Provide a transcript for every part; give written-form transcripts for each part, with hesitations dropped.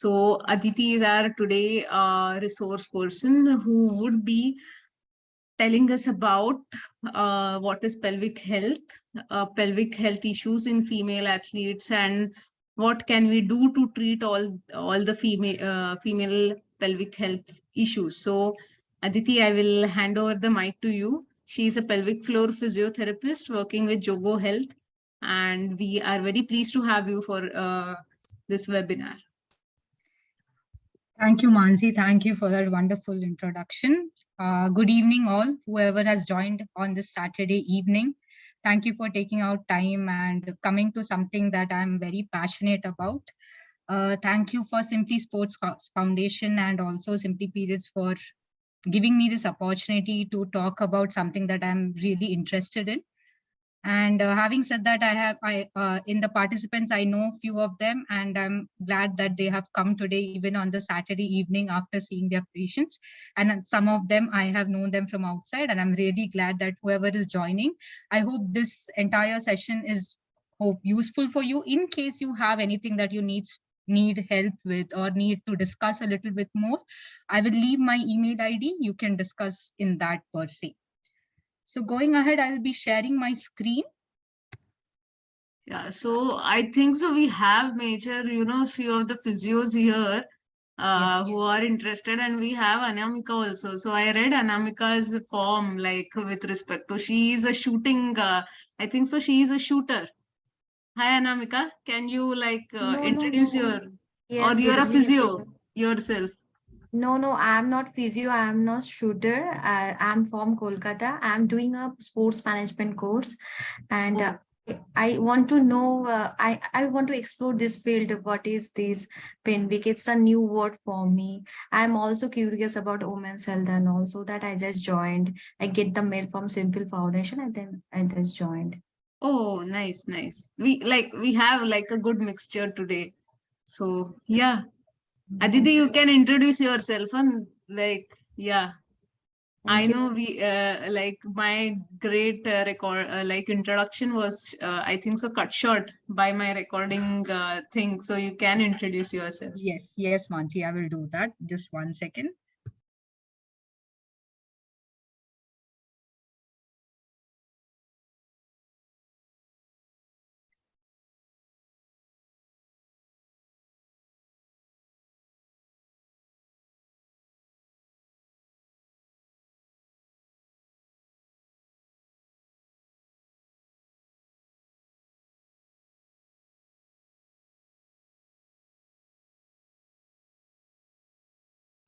So Aditi is our today resource person who would be telling us about what is pelvic health issues in female athletes, and what can we do to treat all the female pelvic health issues. So, Aditi, I will hand over the mic to you. She is a pelvic floor physiotherapist working with JOGO Health, and we are very pleased to have you for this webinar. Thank you, Mansi. Thank you for that wonderful introduction. Good evening, all, whoever has joined on this Saturday evening. Thank you for taking out time and coming to something that I'm very passionate about. Thank you for Simply Sports Foundation and also Simply Periods for giving me this opportunity to talk about something that I'm really interested in. And having said that, in the participants, I know a few of them, and I'm glad that they have come today, even on the Saturday evening after seeing their patients. And some of them, I have known them from outside, and I'm really glad that whoever is joining, I hope this entire session is useful for you in case you have anything that you need help with or need to discuss a little bit more. I will leave my email ID. You can discuss in that per se. So going ahead, I will be sharing my screen. Yeah, so I think so we have major, few of the physios here who are interested, and we have Anamika also. So I read Anamika's form, like with respect to, she is a shooting, I think so she is a shooter. Hi Anamika, can you introduce your, yes, or you're a physio yourself? No, I'm not physio. I'm not shooter. I'm from Kolkata. I'm doing a sports management course, and I want to know. I want to explore this field. What is this Pelvic? It's a new word for me. I'm also curious about women's health, and also that I just joined. I get the mail from Simple Foundation, and then I just joined. Oh, nice. We have like a good mixture today. So yeah. Aditi, you can introduce yourself and yeah. I know we my great introduction was I think so cut short by my recording thing. So you can introduce yourself. Yes, Mansi, I will do that. Just 1 second.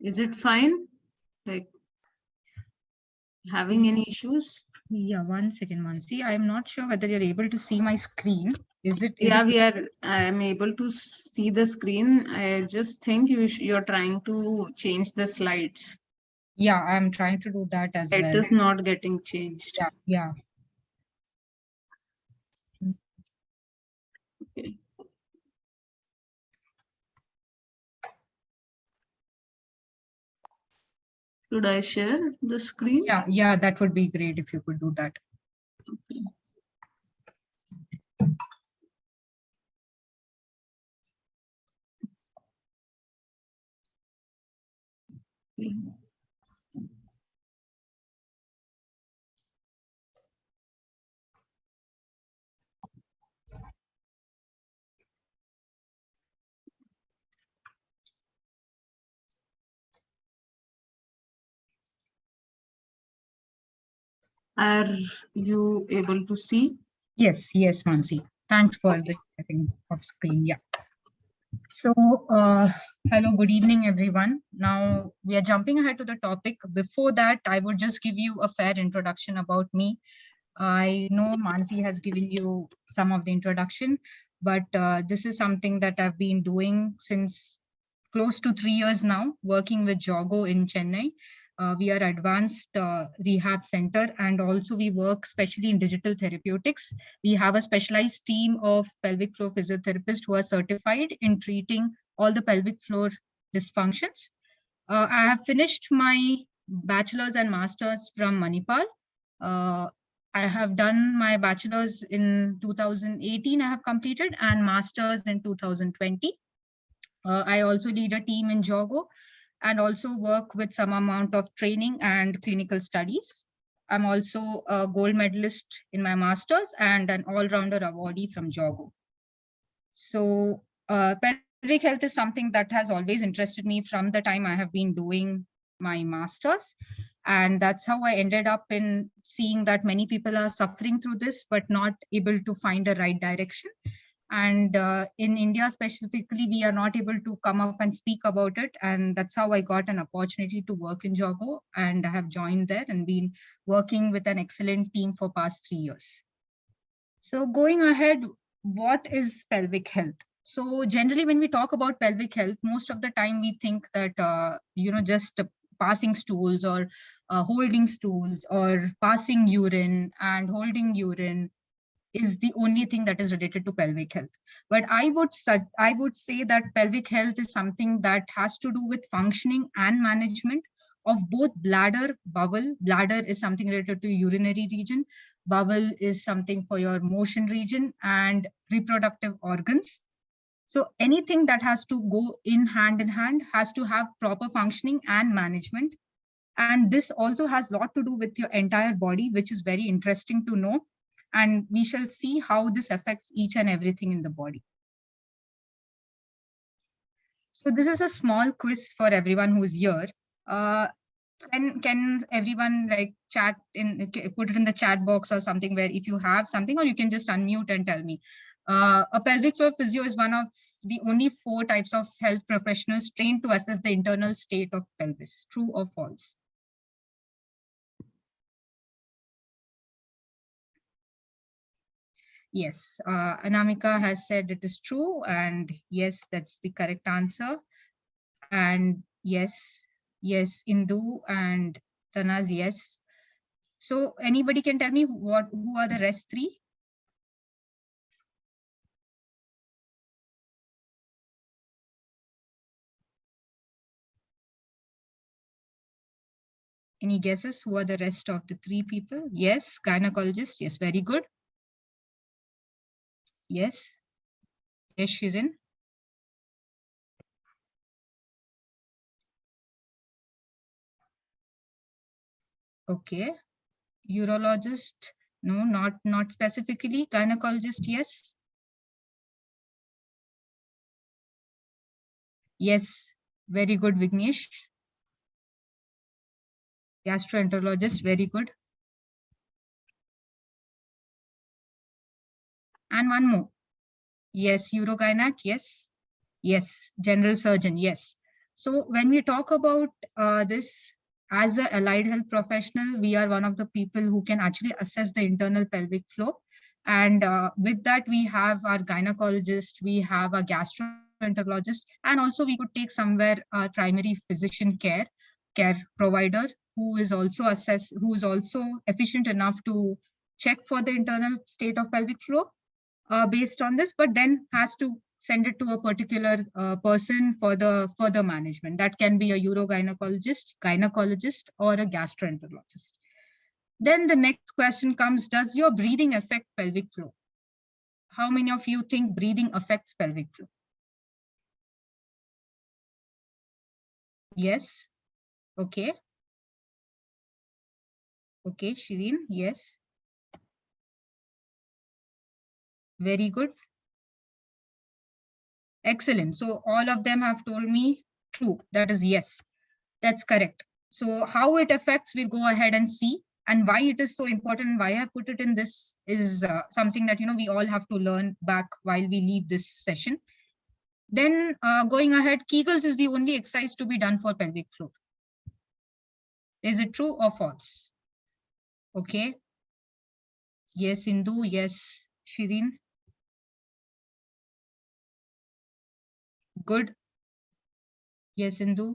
Is it fine? Like having any issues? Yeah, 1 second, Mansi. I'm not sure whether you're able to see my screen. I am able to see the screen. I just think you're trying to change the slides. Yeah, I'm trying to do that as well. It is not getting changed. Yeah. Okay. Should I share the screen? Yeah, that would be great if you could do that. Okay. Are you able to see? Yes, Mansi. Thanks for the sharing of screen. Yeah. So, hello, good evening, everyone. Now we are jumping ahead to the topic. Before that, I would just give you a fair introduction about me. I know Mansi has given you some of the introduction, but this is something that I've been doing since close to 3 years now, working with JOGO in Chennai. We are advanced rehab center, and also we work especially in digital therapeutics. We have a specialized team of pelvic floor physiotherapists who are certified in treating all the pelvic floor dysfunctions. I have finished my bachelor's and master's from Manipal. I have done my bachelor's in 2018, I have completed, and master's in 2020. I also lead a team in JOGO and also work with some amount of training and clinical studies. I'm also a gold medalist in my master's and an all-rounder awardee from JOGO. So pelvic health is something that has always interested me from the time I have been doing my master's. And that's how I ended up in seeing that many people are suffering through this, but not able to find a right direction. And in India specifically, we are not able to come up and speak about it. And that's how I got an opportunity to work in JOGO, and I have joined there and been working with an excellent team for past 3 years. So going ahead, what is pelvic health? So generally, when we talk about pelvic health, most of the time we think that, just passing stools or holding stools or passing urine and holding urine is the only thing that is related to pelvic health. But I would say that pelvic health is something that has to do with functioning and management of both bladder, bowel. Bladder is something related to urinary region. Bowel is something for your motion region and reproductive organs. So anything that has to go in hand has to have proper functioning and management. And this also has a lot to do with your entire body, which is very interesting to know. And we shall see how this affects each and everything in the body. So this is a small quiz for everyone who is here. Can everyone like chat put it in the chat box or something, where if you have something, or you can just unmute and tell me. A pelvic floor physio is one of the only 4 types of health professionals trained to assess the internal state of pelvis. True or false? Yes, Anamika has said it is true, and yes, that's the correct answer. And yes, Indu and Tanaz, yes. So anybody can tell me who are the rest 3? Any guesses who are the rest of the 3 people? Yes, gynecologist. Yes, very good. Yes. Yes, Shirin. Okay. Urologist. No, not specifically. Gynecologist, yes. Yes, very good, Vignesh. Gastroenterologist, very good. And one more. Yes, urogynac, yes. Yes, general surgeon, yes. So when we talk about this, as an allied health professional, we are one of the people who can actually assess the internal pelvic floor. And with that, we have our gynecologist, we have a gastroenterologist, and also we could take somewhere our primary physician care provider, who is also efficient enough to check for the internal state of pelvic floor based on this, but then has to send it to a particular person for the further management. That can be a gynecologist, or a gastroenterologist. Then the next question comes, does your breathing affect pelvic floor? How many of you think breathing affects pelvic floor? Yes. Okay. Okay, Shireen, yes. Very good. Excellent. So all of them have told me true. That is yes. That's correct. So how it affects, we'll go ahead and see. And why it is so important, why I put it in this is something that, we all have to learn back while we leave this session. Then going ahead, Kegels is the only exercise to be done for pelvic floor. Is it true or false? Okay. Yes, Indu. Yes, Shireen. Good. Yes, Indu.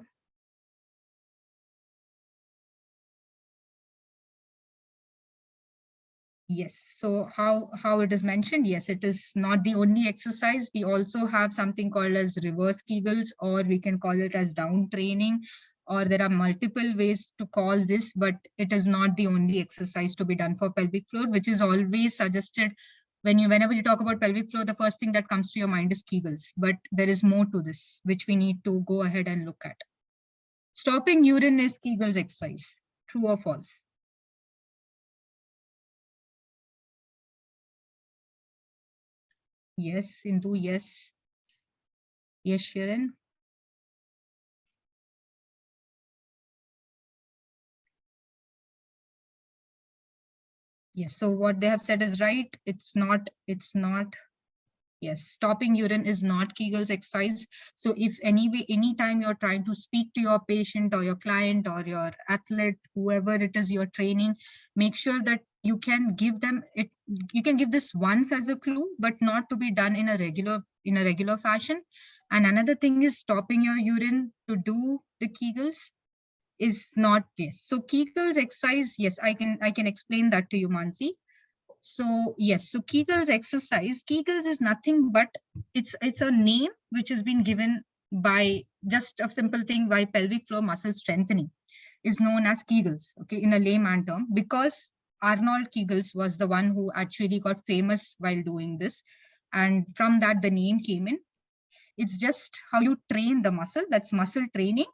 Yes. So how it is mentioned, yes, it is not the only exercise. We also have something called as reverse Kegels, or we can call it as down training, or there are multiple ways to call this, but it is not the only exercise to be done for pelvic floor, which is always suggested whenever you talk about pelvic floor, the first thing that comes to your mind is Kegels, but there is more to this, which we need to go ahead and look at. Stopping urine is Kegels exercise. True or false? Yes, Sindhu, yes. Yes, Sharon. Yes, so what they have said is right. It's not. Yes, stopping urine is not Kegel's exercise. So if anytime you're trying to speak to your patient or your client or your athlete, whoever it is you're training, make sure that you can give them it. You can give this once as a clue, but not to be done in a regular fashion. And another thing is stopping your urine to do the Kegels is not yes. So Kegel's exercise, yes, I can explain that to you, Mansi. So yes, so Kegel's exercise, Kegels is nothing but it's a name which has been given by just a simple thing by pelvic floor muscle strengthening is known as Kegels, okay, in a layman term, because Arnold Kegels was the one who actually got famous while doing this. And from that, the name came in. It's just how you train the muscle, that's muscle training.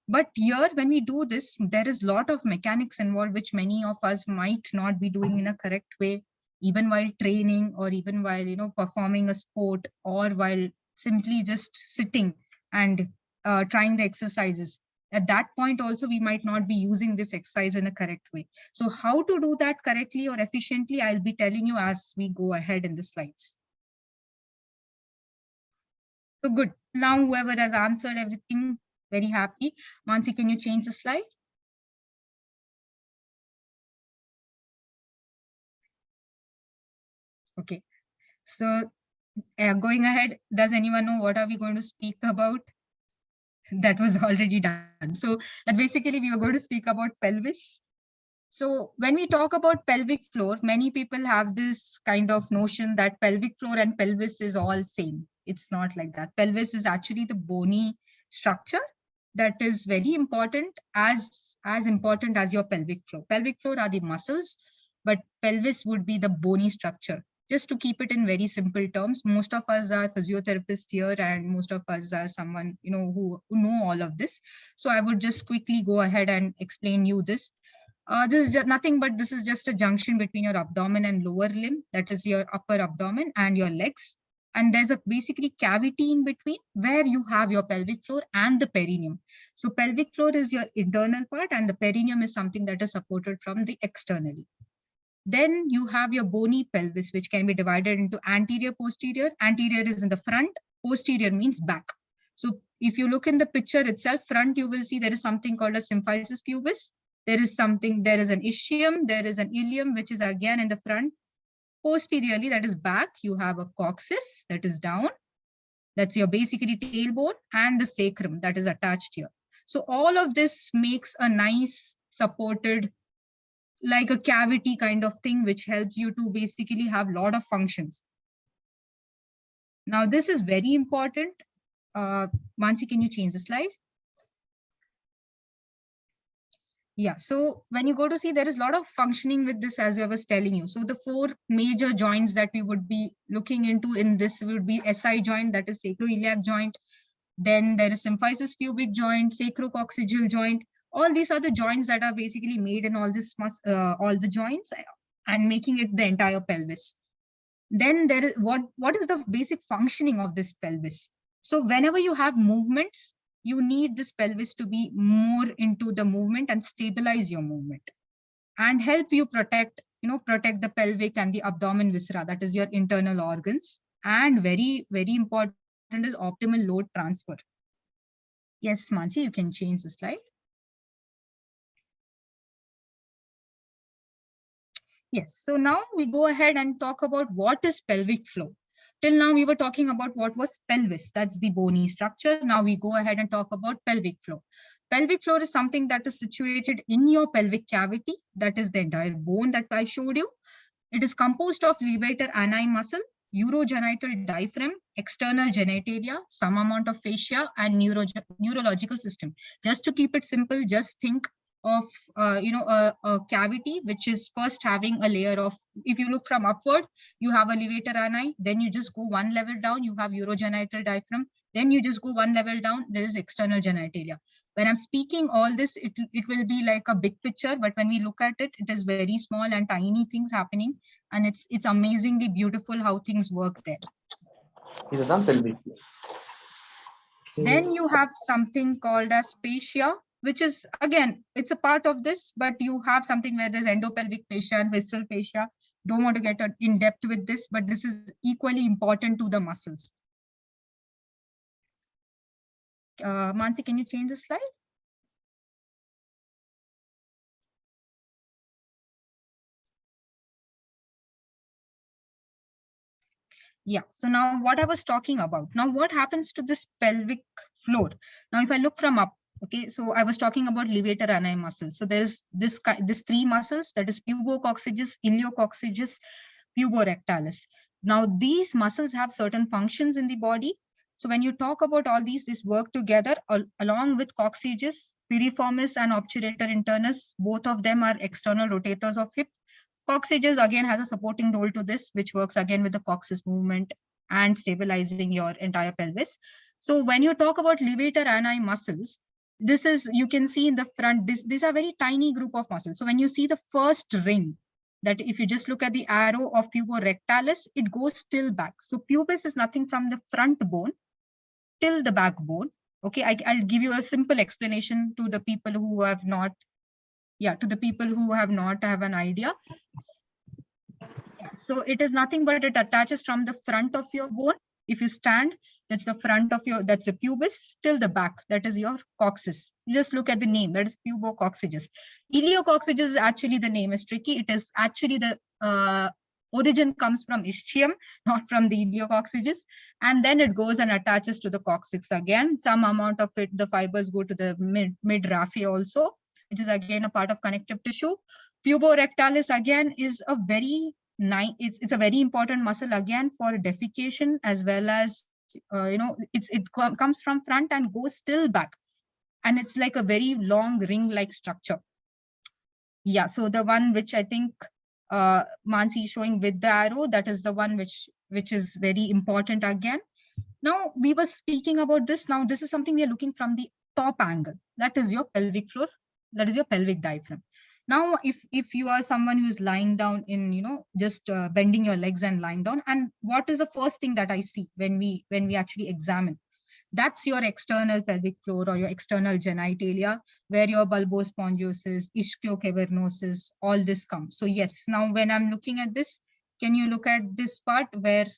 But here, when we do this, there is a lot of mechanics involved, which many of us might not be doing in a correct way, even while training or even while, performing a sport or while simply just sitting and trying the exercises. At that point also, we might not be using this exercise in a correct way. So how to do that correctly or efficiently, I'll be telling you as we go ahead in the slides. So good. Now, whoever has answered everything, very happy. Mansi, can you change the slide? Okay. So going ahead, does anyone know what are we going to speak about? That was already done. So that's basically we were going to speak about pelvis. So when we talk about pelvic floor, many people have this kind of notion that pelvic floor and pelvis is all same. It's not like that. Pelvis is actually the bony structure that is very important, as important as your pelvic floor. Pelvic floor are the muscles, but pelvis would be the bony structure. Just to keep it in very simple terms, most of us are physiotherapists here, and most of us are someone who know all of this. So I would just quickly go ahead and explain you this. This is nothing but this is just a junction between your abdomen and lower limb, that is your upper abdomen and your legs. And there's a basically cavity in between where you have your pelvic floor and the perineum. So pelvic floor is your internal part and the perineum is something that is supported from the externally. Then you have your bony pelvis, which can be divided into anterior, posterior. Anterior is in the front, posterior means back. So if you look in the picture itself, front, you will see there is something called a symphysis pubis. There is an ischium, there is an ilium, which is again in the front. Posteriorly, that is back, you have a coccyx, that is down. That's your basically tailbone, and the sacrum that is attached here. So all of this makes a nice supported, like a cavity kind of thing, which helps you to basically have a lot of functions. Now, this is very important. Mansi, can you change the slide? Yeah, so when you go to see, there is a lot of functioning with this, as I was telling you. So the four major joints that we would be looking into in this would be SI joint, that is sacroiliac joint. Then there is symphysis pubic joint, sacrococcygeal joint. All these are the joints that are basically made in all the joints and making it the entire pelvis. Then there is what is the basic functioning of this pelvis? So whenever you have movements, you need this pelvis to be more into the movement and stabilize your movement and help you protect the pelvic and the abdomen viscera, that is your internal organs. And very, very important is optimal load transfer. Yes, Mansi, you can change the slide. Yes, so now we go ahead and talk about what is pelvic floor. Till now, we were talking about what was pelvis, that's the bony structure. Now we go ahead and talk about pelvic floor. Pelvic floor is something that is situated in your pelvic cavity, that is the entire bone that I showed you. It is composed of levator ani muscle, urogenital diaphragm, external genitalia, some amount of fascia, and neurological system. Just to keep it simple, just think of a cavity which is first having a layer of, if you look from upward, you have a levator ani, then you just go one level down, you have urogenital diaphragm, then you just go one level down, there is external genitalia. When I'm speaking all this, it will be like a big picture, but when we look at it, it is very small and tiny things happening, and it's amazingly beautiful how things work there. இதுதான் pelvic. Then you have something called as fascia, which is, again, it's a part of this, but you have something where there's endopelvic fascia and visceral fascia. Don't want to get in depth with this, but this is equally important to the muscles. Mansi, can you change the slide? Yeah, so now what I was talking about, now what happens to this pelvic floor? Now, if I look from up, okay, so I was talking about levator ani muscle. So there's this three muscles, that is pubococcygeus, iliococcygeus, puborectalis. Now, these muscles have certain functions in the body. So when you talk about all these work together along with coccygeus, piriformis and obturator internus, both of them are external rotators of hip. Coccygeus again has a supporting role to this, which works again with the coccyx movement and stabilizing your entire pelvis. So when you talk about levator ani muscles, this is, you can see in the front, these are very tiny group of muscles. So when you see the first ring, that if you just look at the arrow of puborectalis, it goes still back. So pubis is nothing from the front bone till the backbone. Okay, I'll give you a simple explanation to the people who have not, have an idea. So it is nothing but it attaches from the front of your bone. If you stand, that's the front of your, that's the pubis, till the back, that is your coccyx. Just look at the name, that is pubococcygeus. Iliococcygeus is actually, the name is tricky. It is actually the origin comes from ischium, not from the iliococcygeus. And then it goes and attaches to the coccyx again. Some amount of it, the fibers go to the mid raphe also, which is again a part of connective tissue. Puborectalis again is a very it's a very important muscle again for defecation, as well as it comes from front and goes still back, and it's like a very long ring like structure. Yeah, so the one which I think Mansi is showing with the arrow, that is the one which is very important again. Now we were speaking about this. Now this is something we are looking from the top angle. That is your pelvic floor. That is your pelvic diaphragm. Now, if you are someone who is lying down in, just bending your legs and lying down, and what is the first thing that I see when we actually examine? That's your external pelvic floor or your external genitalia, where your bulbospongiosis, ischiocavernosus, all this comes. So yes, now when I'm looking at this, can you look at this part where,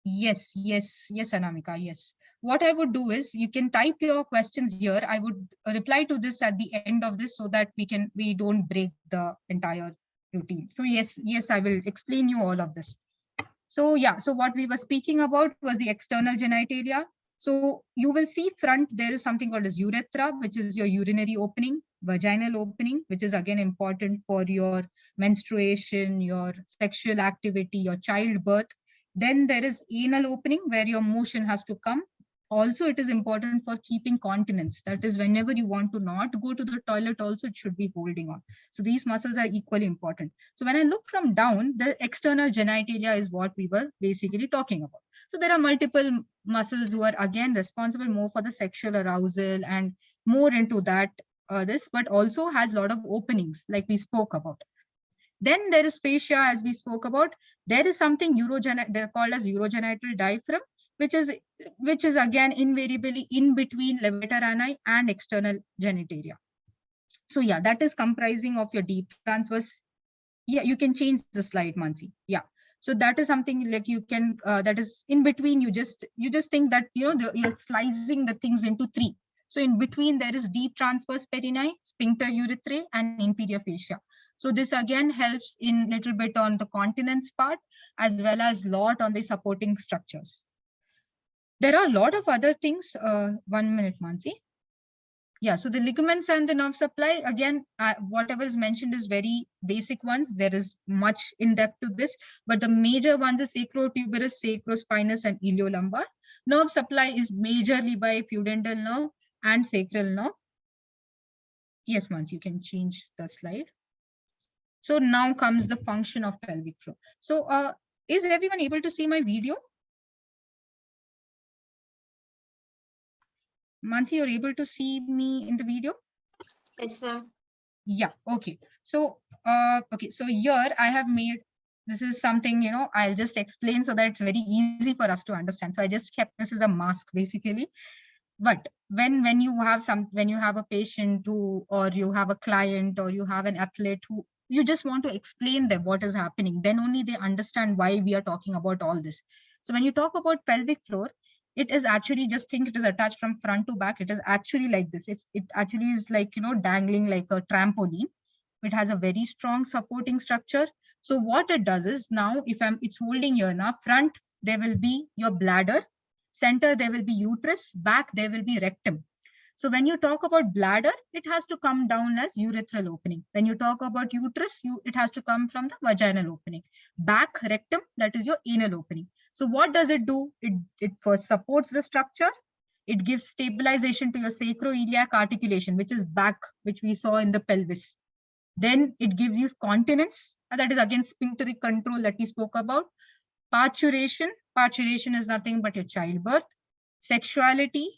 yes, Anamika, yes. What I would do is, you can type your questions here. I would reply to this at the end of this so that we don't break the entire routine. So yes, I will explain you all of this. So yeah, so what we were speaking about was the external genitalia. So you will see front, there is something called as urethra, which is your urinary opening, vaginal opening, which is again important for your menstruation, your sexual activity, your childbirth. Then there is anal opening, where your motion has to come. Also, it is important for keeping continence. That is, whenever you want to not go to the toilet, also it should be holding on. So these muscles are equally important. So when I look from down, the external genitalia is what we were basically talking about. So there are multiple muscles who are again responsible more for the sexual arousal and more into that, but also has a lot of openings like we spoke about. Then there is fascia, as we spoke about. There is something they're called as urogenital diaphragm, which is again invariably in between levator ani and external genitalia. So yeah, that is comprising of your deep transverse. Yeah, you can change the slide, Mansi. Yeah. So that is something like you can, that is in between. You just think that, you're slicing the things into three. So in between, there is deep transverse perineum, sphincter urethrae, and inferior fascia. So this again helps in little bit on the continence part, as well as lot on the supporting structures. There are a lot of other things. 1 minute, Mansi. Yeah, so the ligaments and the nerve supply, again, whatever is mentioned is very basic ones. There is much in depth to this, but the major ones are sacrotuberous, sacrospinous, and iliolumbar. Nerve supply is majorly by pudendal nerve and sacral nerve. Yes, Mansi, you can change the slide. So now comes the function of pelvic floor. So is everyone able to see my video? Mansi, you're able to see me in the video? Yes, ma'am. Yeah, okay. So so here I have made, this is something, I'll just explain so that it's very easy for us to understand. So I just kept this as a mask basically. But when you have a patient who, or you have a client, or you have an athlete who you just want to explain them what is happening, then only they understand why we are talking about all this. So when you talk about pelvic floor, it is actually, just think it is attached from front to back. It is actually like this. It actually is like, dangling like a trampoline. It has a very strong supporting structure. So what it does is, now if it's holding here, now front there will be your bladder, center there will be uterus, back there will be rectum. So when you talk about bladder, it has to come down as urethral opening. When you talk about uterus, it has to come from the vaginal opening. Back, rectum, that is your anal opening. So what does it do? It first supports the structure. It gives stabilization to your sacroiliac articulation, which is back, which we saw in the pelvis. Then it gives you continence, and that is again sphincteric control that we spoke about. Parturition is nothing but your childbirth. Sexuality,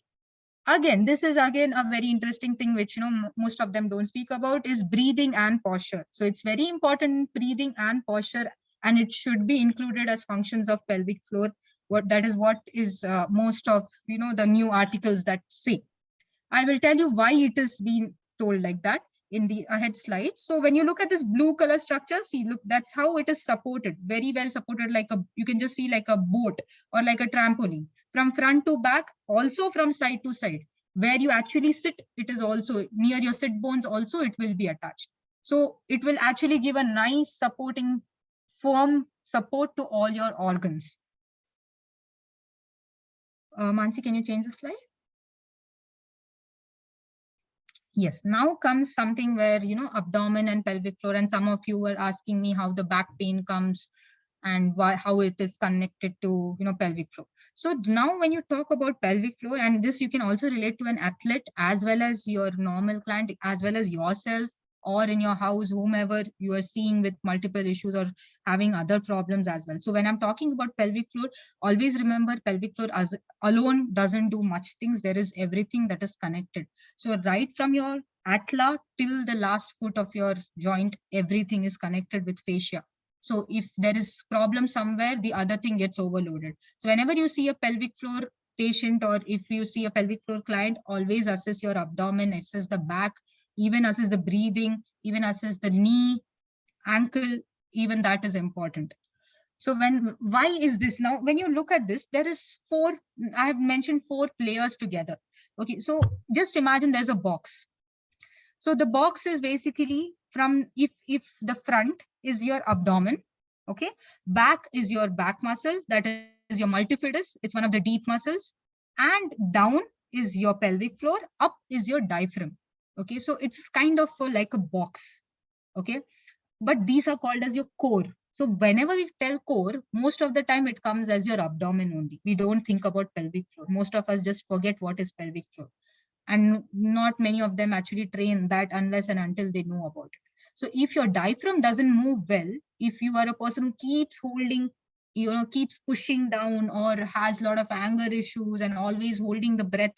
again, this is again a very interesting thing which most of them don't speak about, is breathing and posture. So it's very important, breathing and posture, and it should be included as functions of pelvic floor. That is what is most of the new articles that say. I will tell you why it is being told like that in the ahead slides. So when you look at this blue color structure, see, look, that's how it is supported, very well supported, like you can just see like a boat or like a trampoline, from front to back, also from side to side. Where you actually sit, it is also near your sit bones, also it will be attached. So it will actually give a nice supporting, firm support to all your organs. Mansi, can you change the slide? Yes, now comes something where, abdomen and pelvic floor, and some of you were asking me how the back pain comes and how it is connected to, pelvic floor. So now when you talk about pelvic floor, and this you can also relate to an athlete as well as your normal client, as well as yourself, or in your house, whomever you are seeing with multiple issues or having other problems as well. So when I'm talking about pelvic floor, always remember pelvic floor as alone doesn't do much things. There is everything that is connected. So right from your atla till the last foot of your joint, everything is connected with fascia. So if there is problem somewhere, the other thing gets overloaded. So whenever you see a pelvic floor patient, or if you see a pelvic floor client, always assess your abdomen, assess the back, even assess the breathing, even assess the knee, ankle, even that is important. So why is this? Now, when you look at this, there is I have mentioned 4 players together. Okay, so just imagine there's a box. So the box is basically from, if the front is your abdomen, okay, back is your back muscle, that is your multifidus, it's one of the deep muscles, and down is your pelvic floor, up is your diaphragm. Okay, so it's kind of like a box. Okay, but these are called as your core. So whenever we tell core, most of the time it comes as your abdomen only. We don't think about pelvic floor. Most of us just forget what is pelvic floor. And not many of them actually train that unless and until they know about it. So if your diaphragm doesn't move well, if you are a person who keeps holding, keeps pushing down, or has a lot of anger issues and always holding the breath,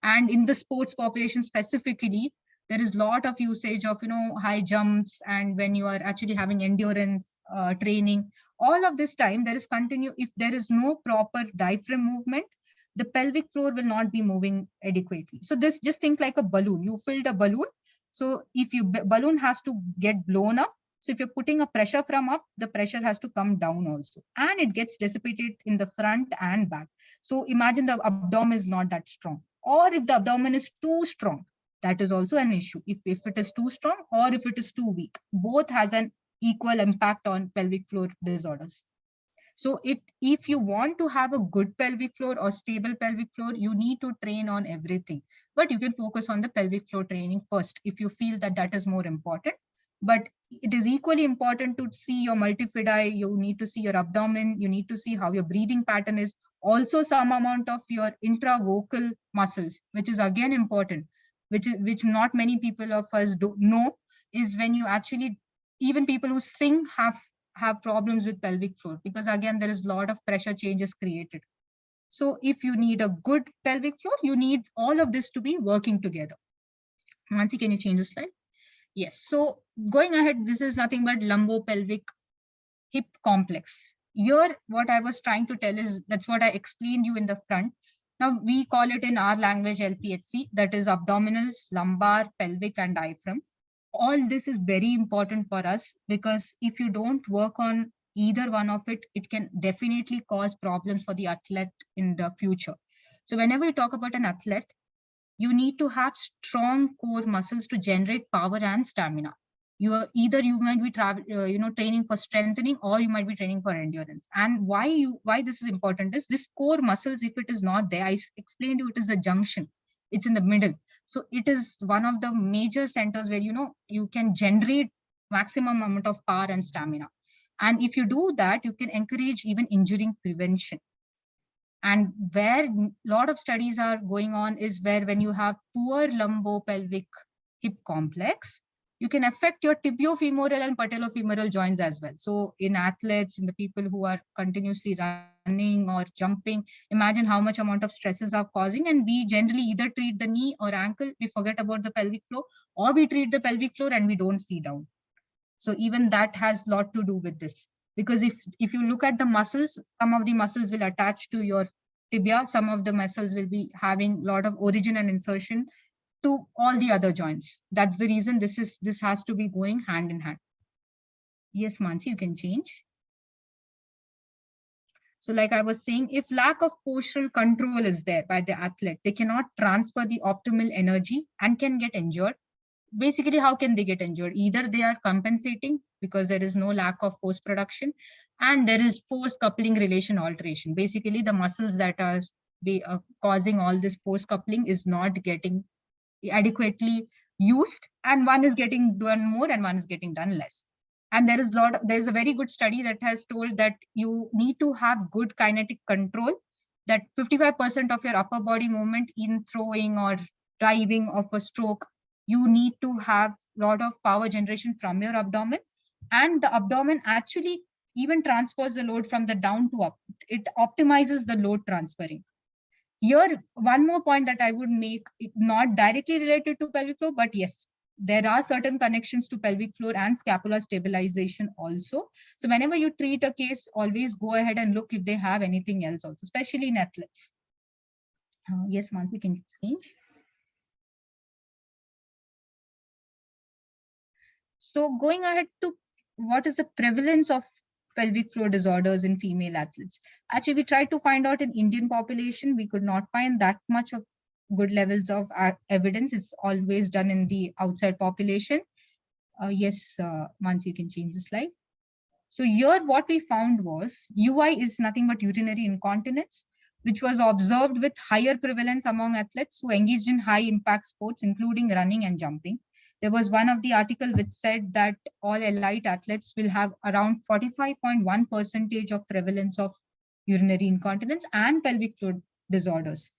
and in the sports population specifically, there is a lot of usage of high jumps, and when you are actually having endurance training, all of this time there is if there is no proper diaphragm movement, the pelvic floor will not be moving adequately. So this, just think like a balloon. You filled a balloon. So if balloon has to get blown up, so if you're putting a pressure from up, the pressure has to come down also, and it gets dissipated in the front and back. So imagine the abdomen is not that strong, or if the abdomen is too strong, that is also an issue. If it is too strong or if it is too weak, both has an equal impact on pelvic floor disorders. So if you want to have a good pelvic floor or stable pelvic floor, you need to train on everything. But you can focus on the pelvic floor training first if you feel that that is more important. But it is equally important to see your multifidi. You need to see your abdomen. You need to see how your breathing pattern is. Also some amount of your intravocal muscles, which is again important. which not many people of us do know, is when you actually, even people who sing have problems with pelvic floor, because again, there is a lot of pressure changes created. So if you need a good pelvic floor, you need all of this to be working together. Mansi, can you change the slide? Yes. So going ahead, this is nothing but lumbopelvic hip complex. Here, what I was trying to tell is, that's what I explained you in the front. Now we call it in our language LPHC, that is abdominals, lumbar, pelvic, and diaphragm. All this is very important for us, because if you don't work on either one of it, it can definitely cause problems for the athlete in the future. So whenever you talk about an athlete, you need to have strong core muscles to generate power and stamina. You might be training for strengthening, or you might be training for endurance. And why this is important is, this core muscles, if it is not there, I explained to you, it is the junction, it's in the middle. So it is one of the major centers where you can generate maximum amount of power and stamina. And if you do that, you can encourage even injury prevention. And where a lot of studies are going on is where, when you have poor lumbopelvic hip complex, you can affect your tibiofemoral and patellofemoral joints as well. So in athletes, in the people who are continuously running or jumping, imagine how much amount of stresses are causing. And we generally either treat the knee or ankle, we forget about the pelvic floor, or we treat the pelvic floor and we don't see down. So even that has a lot to do with this. Because if you look at the muscles, some of the muscles will attach to your tibia, some of the muscles will be having a lot of origin and insertion to all the other joints. That's the reason this has to be going hand in hand. Yes, Mansi, you can change. So like I was saying, if lack of postural control is there by the athlete, they cannot transfer the optimal energy and can get injured. Basically, how can they get injured? Either they are compensating because there is no lack of force production, and there is force coupling relation alteration. Basically, the muscles that are causing all this force coupling is not getting adequately used, and one is getting done more and one is getting done less. And there's a very good study that has told that you need to have good kinetic control, that 55% of your upper body movement in throwing or driving of a stroke, you need to have a lot of power generation from your abdomen. And the abdomen actually even transfers the load from the down to up. It optimizes the load transferring. Here, one more point that I would make, not directly related to pelvic floor, but yes, there are certain connections to pelvic floor and scapular stabilization also. So whenever you treat a case, always go ahead and look if they have anything else also, especially in athletes. Yes, Mansi, can you change? So going ahead to what is the prevalence of pelvic floor disorders in female athletes? Actually, we tried to find out in Indian population. We could not find that much of good levels of evidence. It's always done in the outside population. Yes, Mansi, you can change the slide. So here what we found was UI is nothing but urinary incontinence, which was observed with higher prevalence among athletes who engaged in high impact sports, including running and jumping. There was one of the article which said that all elite athletes will have around 45.1% of prevalence of urinary incontinence and pelvic floor disorders.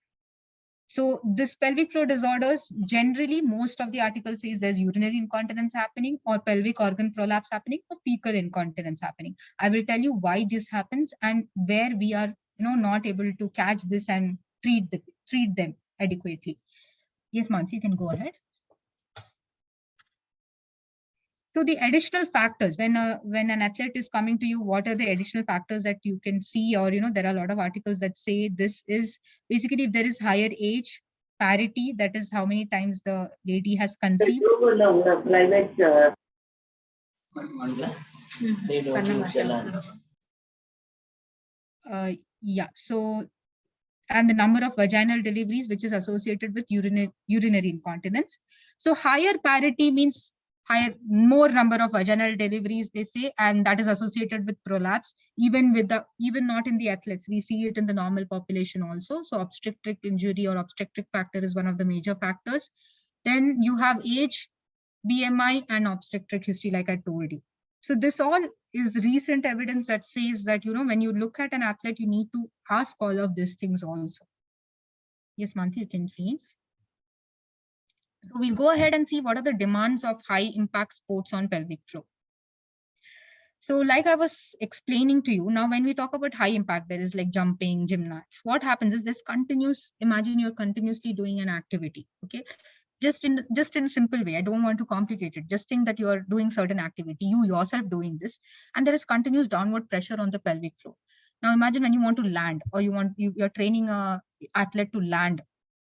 So this pelvic floor disorders, generally most of the article says there's urinary incontinence happening, or pelvic organ prolapse happening, or fecal incontinence happening. I will tell you why this happens and where we are not able to catch this and treat them adequately. Yes, Mansi, you can go ahead. So the additional factors, when an athlete is coming to you, what are the additional factors that you can see? Or there are a lot of articles that say this is basically, if there is higher age, parity, that is how many times the lady has conceived. Yeah, so, and the number of vaginal deliveries, which is associated with urinary incontinence. So higher parity means more number of vaginal deliveries, they say, and that is associated with prolapse, even not in the athletes. We see it in the normal population also. So obstetric injury or obstetric factor is one of the major factors. Then you have age, BMI, and obstetric history, like I told you. So this all is recent evidence that says that, when you look at an athlete, you need to ask all of these things also. Yes, Mansi, you can change. So we'll go ahead and see what are the demands of high impact sports on pelvic floor. So like I was explaining to you, now when we talk about high impact, there is like jumping, gymnastics. What happens is this continuous, imagine you're continuously doing an activity, okay? Just in a simple way, I don't want to complicate it. Just think that you are doing certain activity, you yourself doing this, and there is continuous downward pressure on the pelvic floor. Now imagine when you want to land, or you're training a athlete to land.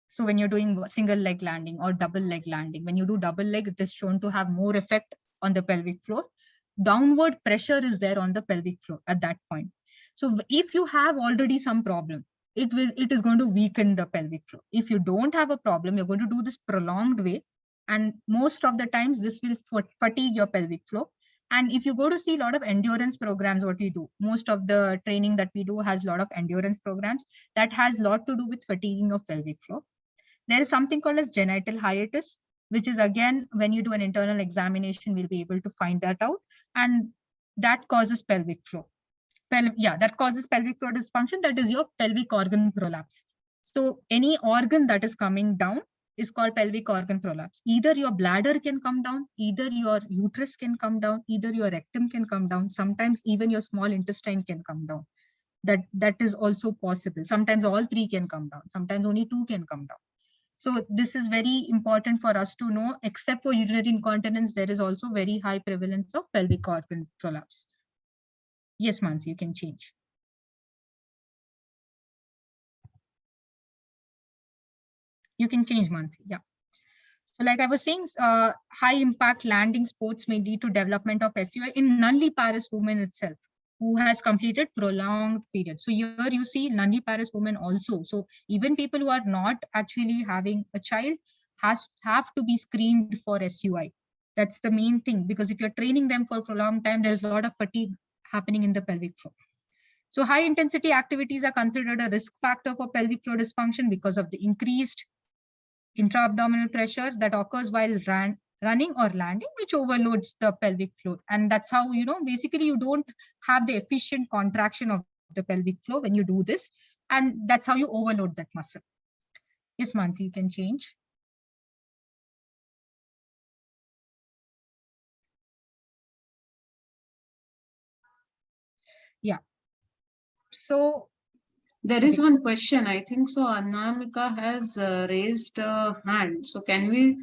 So when you're doing single leg landing or double leg landing, when you do double leg, it is shown to have more effect on the pelvic floor. Downward pressure is there on the pelvic floor at that point. So if you have already some problem, it is going to weaken the pelvic floor. If you don't have a problem, you're going to do this prolonged way, and most of the times this will fatigue your pelvic floor. And if you go to see a lot of endurance programs, what we do, most of the training that we do has a lot of endurance programs that has a lot to do with fatiguing of pelvic floor. There is something called as genital hiatus, which is again, when you do an internal examination, we'll be able to find that out. And that causes pelvic floor. That causes pelvic floor dysfunction. That is your pelvic organ prolapse. So any organ that is coming down is called pelvic organ prolapse. Either your bladder can come down, either your uterus can come down, either your rectum can come down. Sometimes even your small intestine can come down. That is also possible. Sometimes all three can come down. Sometimes only two can come down. So this is very important for us to know. Except for urinary incontinence, there is also very high prevalence of pelvic organ prolapse. Yes, Mansi, you can change. You can change, Mansi. Yeah. So like I was saying, high impact landing sports may lead to development of SUI in nulliparous women itself, who has completed prolonged period. So here you see nulliparous women also. So even people who are not actually having a child have to be screened for SUI. That's the main thing, because if you're training them for a prolonged time, there's a lot of fatigue happening in the pelvic floor. So high intensity activities are considered a risk factor for pelvic floor dysfunction because of the increased intra-abdominal pressure that occurs while running or landing, which overloads the pelvic floor. And that's how, basically you don't have the efficient contraction of the pelvic floor when you do this. And that's how you overload that muscle. Yes, Mansi, you can change. Yeah. So there is one question, I think so. Anamika has raised a hand. So can we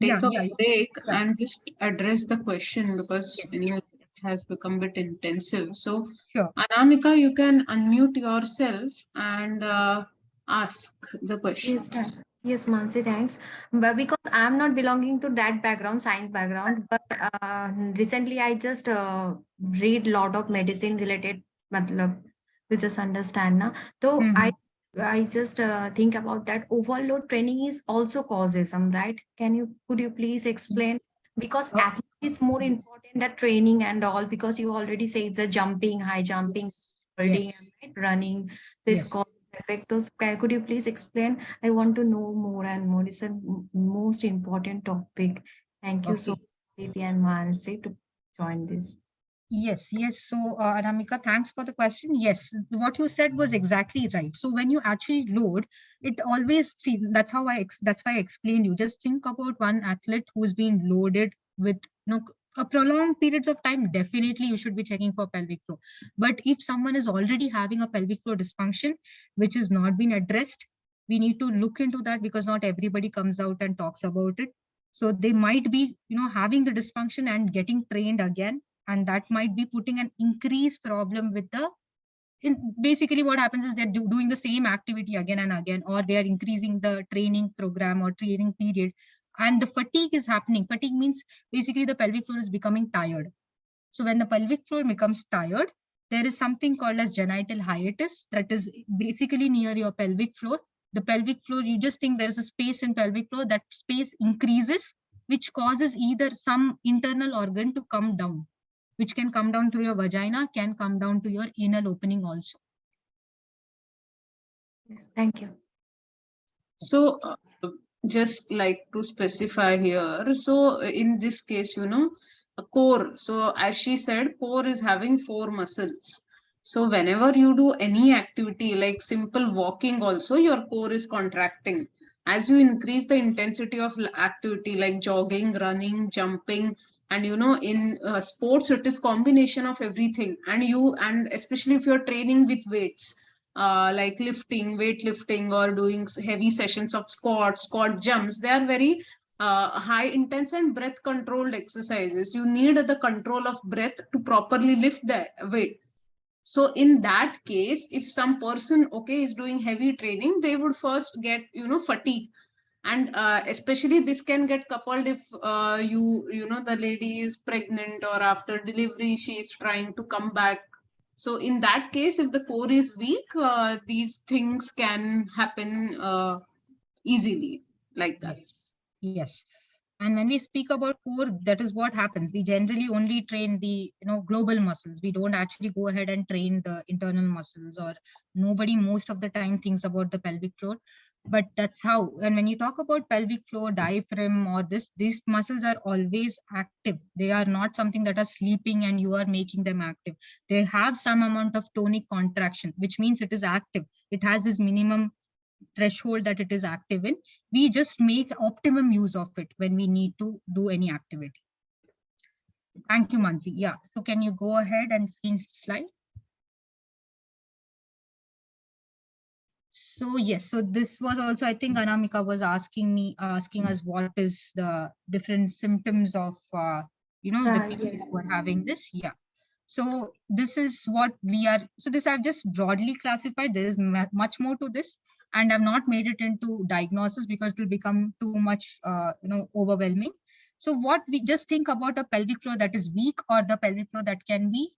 take a break and just address the question, because anyway, it has become a bit intensive. So sure. Anamika, you can unmute yourself and ask the question. Yes, Mansi, thanks. But because I'm not belonging to that background, science background, but recently I just read a lot of medicine related, we just understand now. So I just think about that overload training is also causism, right? Could you please explain? Because athlete is more important than training and all, because you already say it's a jumping, high jumping, holding, right? Running, this causes effect. Could you please explain? I want to know more and more. It's a most important topic. Thank you so much, Adithi and Mansi, to join this. Yes. So, Anamika, thanks for the question. Yes, what you said was exactly right. So when you actually load, it always, see, that's why I explained you. Just think about one athlete who's been loaded with, a prolonged periods of time. Definitely you should be checking for pelvic floor. But if someone is already having a pelvic floor dysfunction, which has not been addressed, we need to look into that, because not everybody comes out and talks about it. So they might be, having the dysfunction and getting trained again. And that might be putting an increased problem with basically what happens is they're doing the same activity again and again, or they are increasing the training program or training period, and the fatigue is happening. Fatigue means basically the pelvic floor is becoming tired. So when the pelvic floor becomes tired, there is something called as genital hiatus that is basically near your pelvic floor. The pelvic floor, you just think there's a space in pelvic floor, that space increases, which causes either some internal organ to come down, which can come down through your vagina, can come down to your anal opening also. Thank you. So just like to specify here, so in this case, a core. So as she said, core is having 4 muscles. So whenever you do any activity like simple walking also, your core is contracting. as you increase the intensity of activity like jogging, running, jumping, and in sports it is combination of everything, and especially if you're training with weights, like lifting, weightlifting, or doing heavy sessions of squat jumps, they are very high intense and breath controlled exercises. You need the control of breath to properly lift the weight. So in that case, if some person, okay, is doing heavy training, they would first get fatigue. And especially this can get coupled if the lady is pregnant, or after delivery she is trying to come back. So in that case, if the core is weak, these things can happen easily, like that. Yes, yes. And when we speak about core, that is what happens. We generally only train the global muscles. We don't actually go ahead and train the internal muscles, or nobody most of the time thinks about the pelvic floor. But that's how. And when you talk about pelvic floor, diaphragm, or these muscles are always active. They are not something that are sleeping and you are making them active. They have some amount of tonic contraction, which means it is active. It has this minimum threshold that it is active in. We just make optimum use of it when we need to do any activity. Thank you, Mansi. Yeah, so can you go ahead and change the slide? So yes, so this was also, I think Anamika was asking us what is the different symptoms of, the people Yes. who are having this. Yeah. So this is what we are, so this I've just broadly classified. There is much more to this, and I've not made it into diagnosis because it will become too much, overwhelming. So what we just think about a pelvic floor that is weak, or the pelvic floor that can be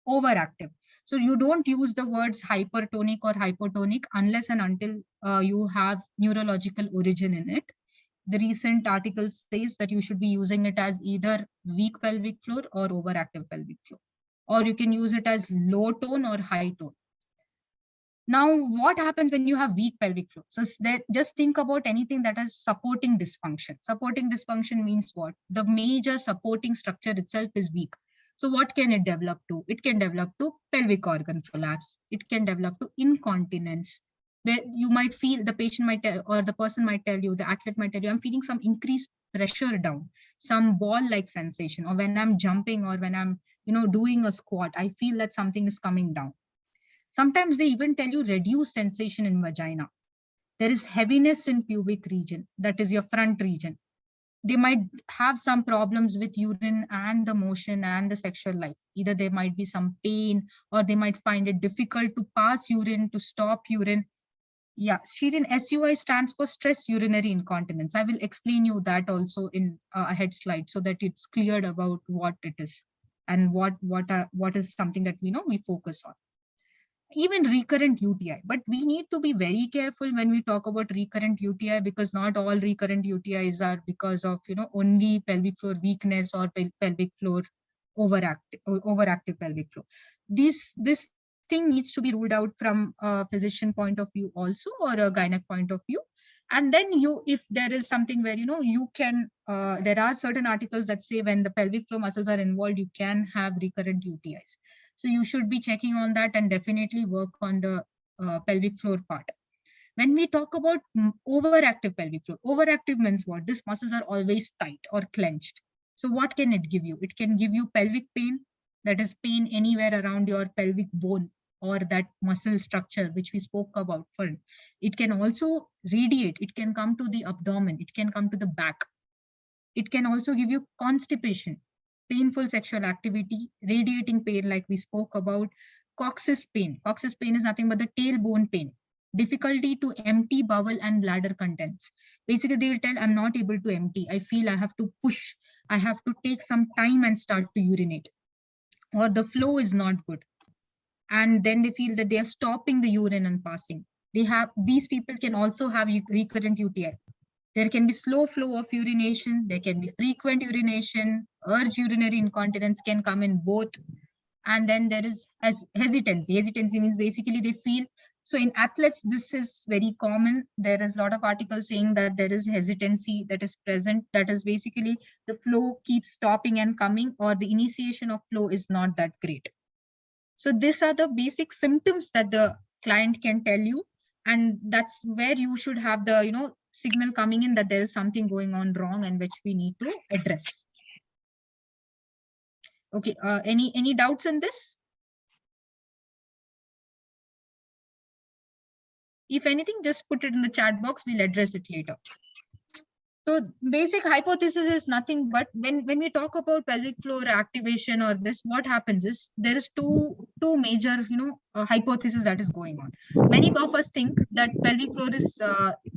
overactive. So you don't use the words hypertonic or hypotonic unless and until you have neurological origin in it. The recent article says that you should be using it as either weak pelvic floor or overactive pelvic floor, or you can use it as low tone or high tone. Now, what happens when you have weak pelvic floor? So just think about anything that has supporting dysfunction. Supporting dysfunction means what? The major supporting structure itself is weak. So what can it develop to? It can develop to pelvic organ collapse. It can develop to incontinence, where you might feel, the patient might tell, or the person might tell you, the athlete might tell you, I'm feeling some increased pressure down, some ball-like sensation, or when I'm jumping, or when I'm doing a squat, I feel that something is coming down. Sometimes they even tell you reduced sensation in vagina. There is heaviness in pubic region, that is your front region. They might have some problems with urine and the motion and the sexual life. Either there might be some pain, or they might find it difficult to pass urine, to stop urine. Yeah, Shirin, SUI stands for stress urinary incontinence. I will explain you that also in a head slide so that it's cleared about what it is and what is something that we focus on. Even recurrent UTI, but we need to be very careful when we talk about recurrent UTI, because not all recurrent UTIs are because of only pelvic floor weakness or pelvic floor overactive pelvic floor. This thing needs to be ruled out from a physician point of view also, or a gynec point of view. And then if there is something where you can, there are certain articles that say when the pelvic floor muscles are involved, you can have recurrent UTIs. So you should be checking on that and definitely work on the pelvic floor part. When we talk about overactive pelvic floor, overactive means what? These muscles are always tight or clenched. So what can it give you? It can give you pelvic pain, that is pain anywhere around your pelvic bone or that muscle structure which we spoke about first. It can also radiate. It can come to the abdomen. It can come to the back. It can also give you constipation, painful sexual activity, radiating pain like we spoke about, coccyx pain. Coccyx pain is nothing but the tailbone pain, difficulty to empty bowel and bladder contents. Basically, they will tell, I'm not able to empty. I feel I have to push. I have to take some time and start to urinate. Or the flow is not good. And then they feel that they are stopping the urine and passing. These people can also have recurrent UTI. There can be slow flow of urination. There can be frequent urination. Urge urinary incontinence can come in both. And then there is hesitancy. Hesitancy means basically they feel, so in athletes, this is very common. There is a lot of articles saying that there is hesitancy that is present. That is basically the flow keeps stopping and coming, or the initiation of flow is not that great. So these are the basic symptoms that the client can tell you. And that's where you should have the, signal coming in that there is something going on wrong and which we need to address. Okay, any doubts in this? If anything, just put it in the chat box. We'll address it later. So basic hypothesis is nothing but when we talk about pelvic floor activation or this, what happens is there is two major hypothesis that is going on. Many of us think that pelvic floor is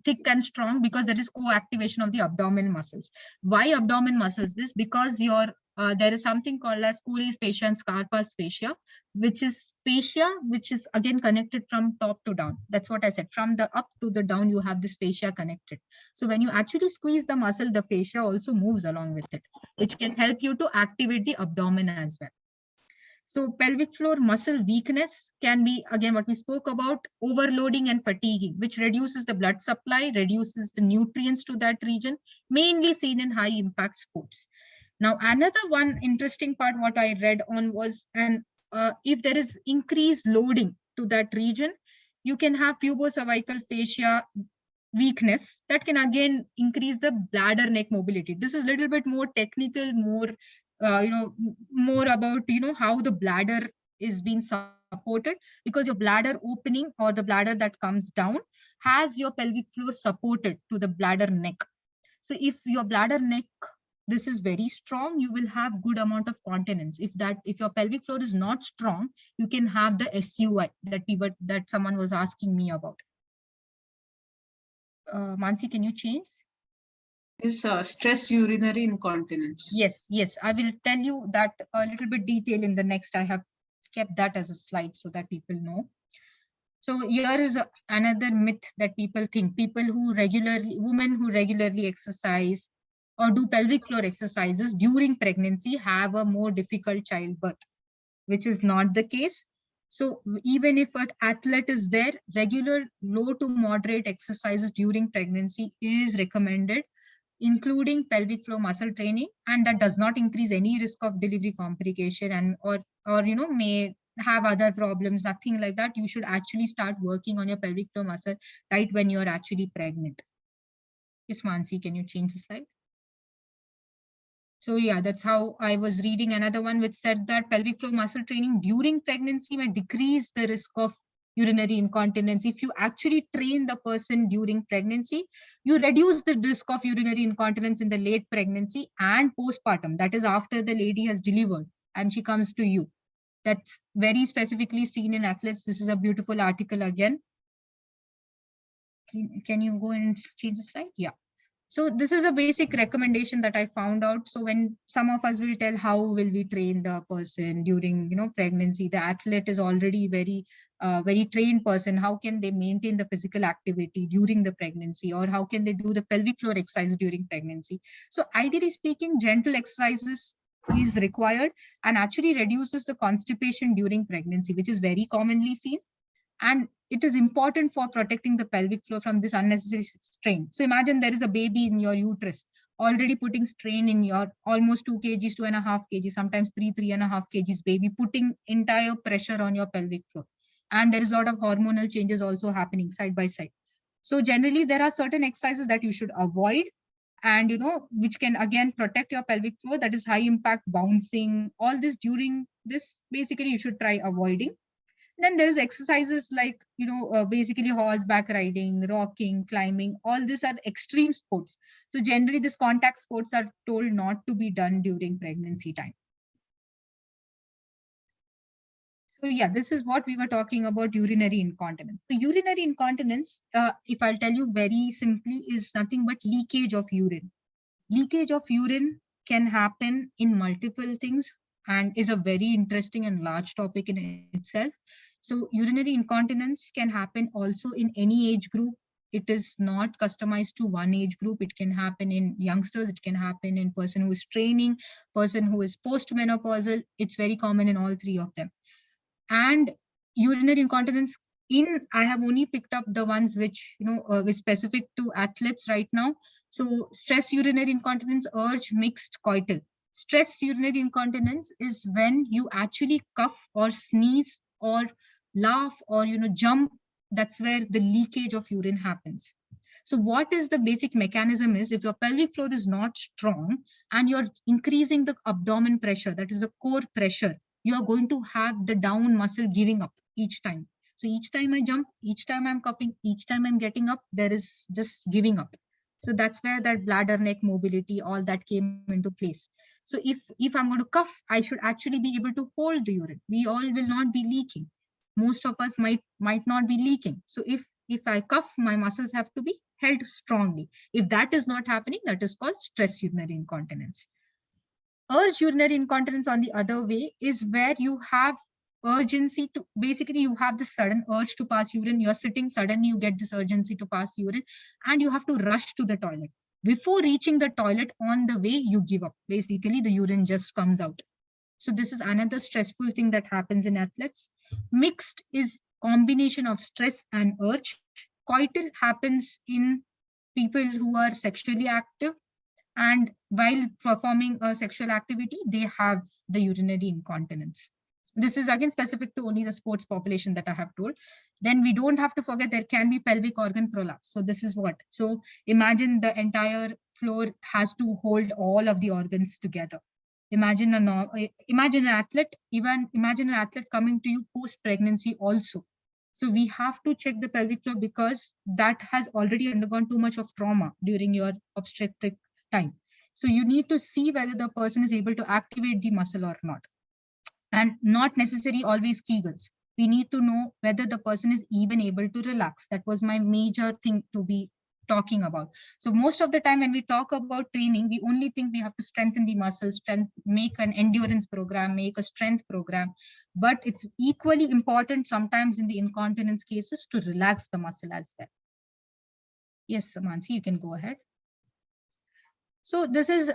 thick and strong because there is co-activation of the abdomen muscles. Why abdomen muscles? This because there is something called as Cooley's fascia and Scarpa's fascia, which is fascia, which is again connected from top to down. That's what I said. From the up to the down, you have this fascia connected. So when you actually squeeze the muscle, the fascia also moves along with it, which can help you to activate the abdomen as well. So pelvic floor muscle weakness can be, again, what we spoke about, overloading and fatiguing, which reduces the blood supply, reduces the nutrients to that region, mainly seen in high impact sports. Now, another one interesting part, what I read on was, if there is increased loading to that region, you can have pubocervical fascia weakness that can again increase the bladder neck mobility. This is a little bit more technical, more more about how the bladder is being supported, because your bladder opening or the bladder that comes down has your pelvic floor supported to the bladder neck. So if your bladder neck, this is very strong, you will have good amount of continence. If your pelvic floor is not strong, you can have the SUI that someone was asking me about. Mansi, can you change? Is stress urinary incontinence. Yes. I will tell you that a little bit detail in the next. I have kept that as a slide so that people know. So here is another myth that people think. Women who regularly exercise or do pelvic floor exercises during pregnancy have a more difficult childbirth, which is not the case. So even if an athlete is there, regular low to moderate exercises during pregnancy is recommended, including pelvic floor muscle training, and that does not increase any risk of delivery complication or may have other problems, nothing like that. You should actually start working on your pelvic floor muscle right when you're actually pregnant. Yes, Mansi, can you change the slide? So yeah, that's how I was reading another one which said that pelvic floor muscle training during pregnancy may decrease the risk of urinary incontinence. If you actually train the person during pregnancy, you reduce the risk of urinary incontinence in the late pregnancy and postpartum. That is after the lady has delivered and she comes to you. That's very specifically seen in athletes. This is a beautiful article again. Can you go and change the slide? Yeah. So this is a basic recommendation that I found out. So when some of us will tell how will we train the person during pregnancy, the athlete is already very trained person. How can they maintain the physical activity during the pregnancy, or how can they do the pelvic floor exercise during pregnancy? So ideally speaking, gentle exercises is required and actually reduces the constipation during pregnancy, which is very commonly seen. And it is important for protecting the pelvic floor from this unnecessary strain. So imagine there is a baby in your uterus already putting strain in your almost 2 kgs, 2.5 kgs, sometimes 3.5 kgs baby, putting entire pressure on your pelvic floor. And there is a lot of hormonal changes also happening side by side. So generally there are certain exercises that you should avoid, and which can again protect your pelvic floor. That is high impact bouncing, all this during this basically you should try avoiding. Then there's exercises like, basically horseback riding, rocking, climbing, all these are extreme sports. So generally these contact sports are told not to be done during pregnancy time. So yeah, this is what we were talking about, urinary incontinence. So urinary incontinence, if I'll tell you very simply, is nothing but leakage of urine. Leakage of urine can happen in multiple things and is a very interesting and large topic in itself. So urinary incontinence can happen also in any age group. It is not customized to one age group. It can happen in youngsters. It can happen in person who is training, person who is postmenopausal. It's very common in all three of them. And urinary incontinence I have only picked up the ones which which specific to athletes right now. So stress urinary incontinence, urge, mixed coital. Stress urinary incontinence is when you actually cough or sneeze or laugh or jump that's where the leakage of urine happens. So what is the basic mechanism is, if your pelvic floor is not strong and you're increasing the abdomen pressure, that is the core pressure, you are going to have the down muscle giving up each time. So each time I jump, each time I'm cupping, each time I'm getting up, there is just giving up. So that's where that bladder, neck mobility, all that came into place. So if I'm going to cuff, I should actually be able to hold the urine. We all will not be leaking. Most of us might not be leaking. So if I cuff, my muscles have to be held strongly. If that is not happening, that is called stress urinary incontinence. Urge urinary incontinence, on the other way, is where you have urgency to, basically you have this sudden urge to pass urine. You're sitting, suddenly you get this urgency to pass urine and you have to rush to the toilet. Before reaching the toilet, on the way, you give up. Basically, the urine just comes out. So this is another stressful thing that happens in athletes. Mixed is combination of stress and urge. Coital happens in people who are sexually active, and while performing a sexual activity, they have the urinary incontinence. This is again specific to only the sports population that I have told. Then we don't have to forget there can be pelvic organ prolapse. So this is what? So imagine the entire floor has to hold all of the organs together. Imagine an athlete, even imagine an athlete coming to you post-pregnancy also. So we have to check the pelvic floor because that has already undergone too much of trauma during your obstetric time. So you need to see whether the person is able to activate the muscle or not. And not necessarily always Kegels. We need to know whether the person is even able to relax. That was my major thing to be talking about. So most of the time when we talk about training, we only think we have to strengthen the muscles, make an endurance program, make a strength program. But it's equally important sometimes in the incontinence cases to relax the muscle as well. Yes, Mansi, you can go ahead. So this is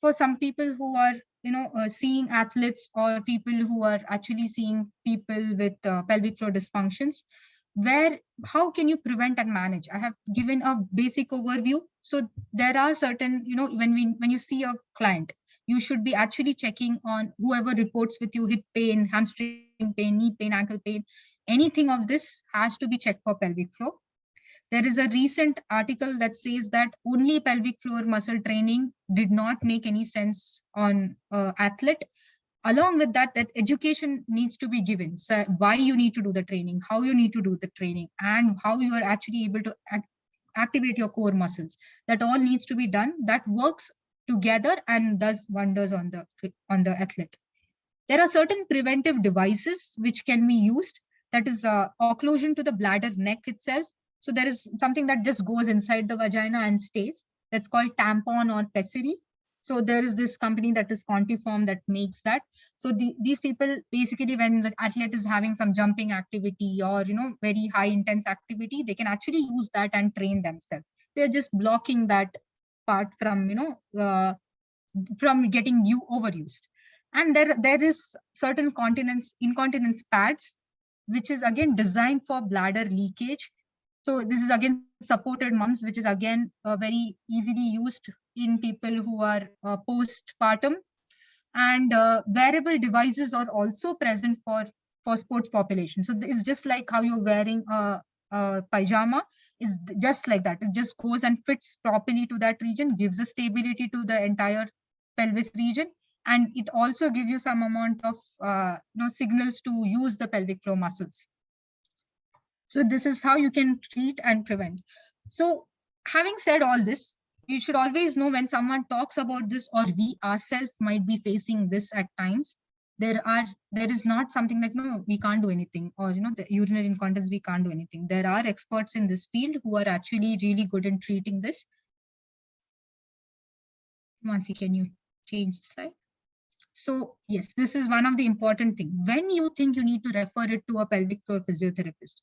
for some people who are seeing athletes or people who are actually seeing people with pelvic floor dysfunctions. How can you prevent and manage? I have given a basic overview. So there are certain, when you see a client, you should be actually checking on whoever reports with you hip pain, hamstring pain, knee pain, ankle pain. Anything of this has to be checked for pelvic floor. There is a recent article that says that only pelvic floor muscle training did not make any sense on athlete. Along with that education needs to be given. So why you need to do the training, how you need to do the training, and how you are actually able to activate your core muscles. That all needs to be done. That works together and does wonders on the athlete. There are certain preventive devices which can be used. That is occlusion to the bladder neck itself. So there is something that just goes inside the vagina and stays. That's called tampon or pessary. So there is this company that is Contiform that makes that. So these people basically, when the athlete is having some jumping activity or very high intense activity, they can actually use that and train themselves. They're just blocking that part from from getting overused. And there is certain incontinence pads, which is again designed for bladder leakage. So this is again supported mums, which is again very easily used in people who are postpartum. And wearable devices are also present for sports population. So it's just like how you're wearing a pajama, is just like that. It just goes and fits properly to that region, gives a stability to the entire pelvis region, and it also gives you some amount of signals to use the pelvic floor muscles. So this is how you can treat and prevent. So having said all this, you should always know when someone talks about this, or we ourselves might be facing this at times, there is not something like, no, we can't do anything, or the urinary incontinence, we can't do anything. There are experts in this field who are actually really good in treating this. Mansi, can you change the slide? So yes, this is one of the important things. When you think you need to refer it to a pelvic floor physiotherapist,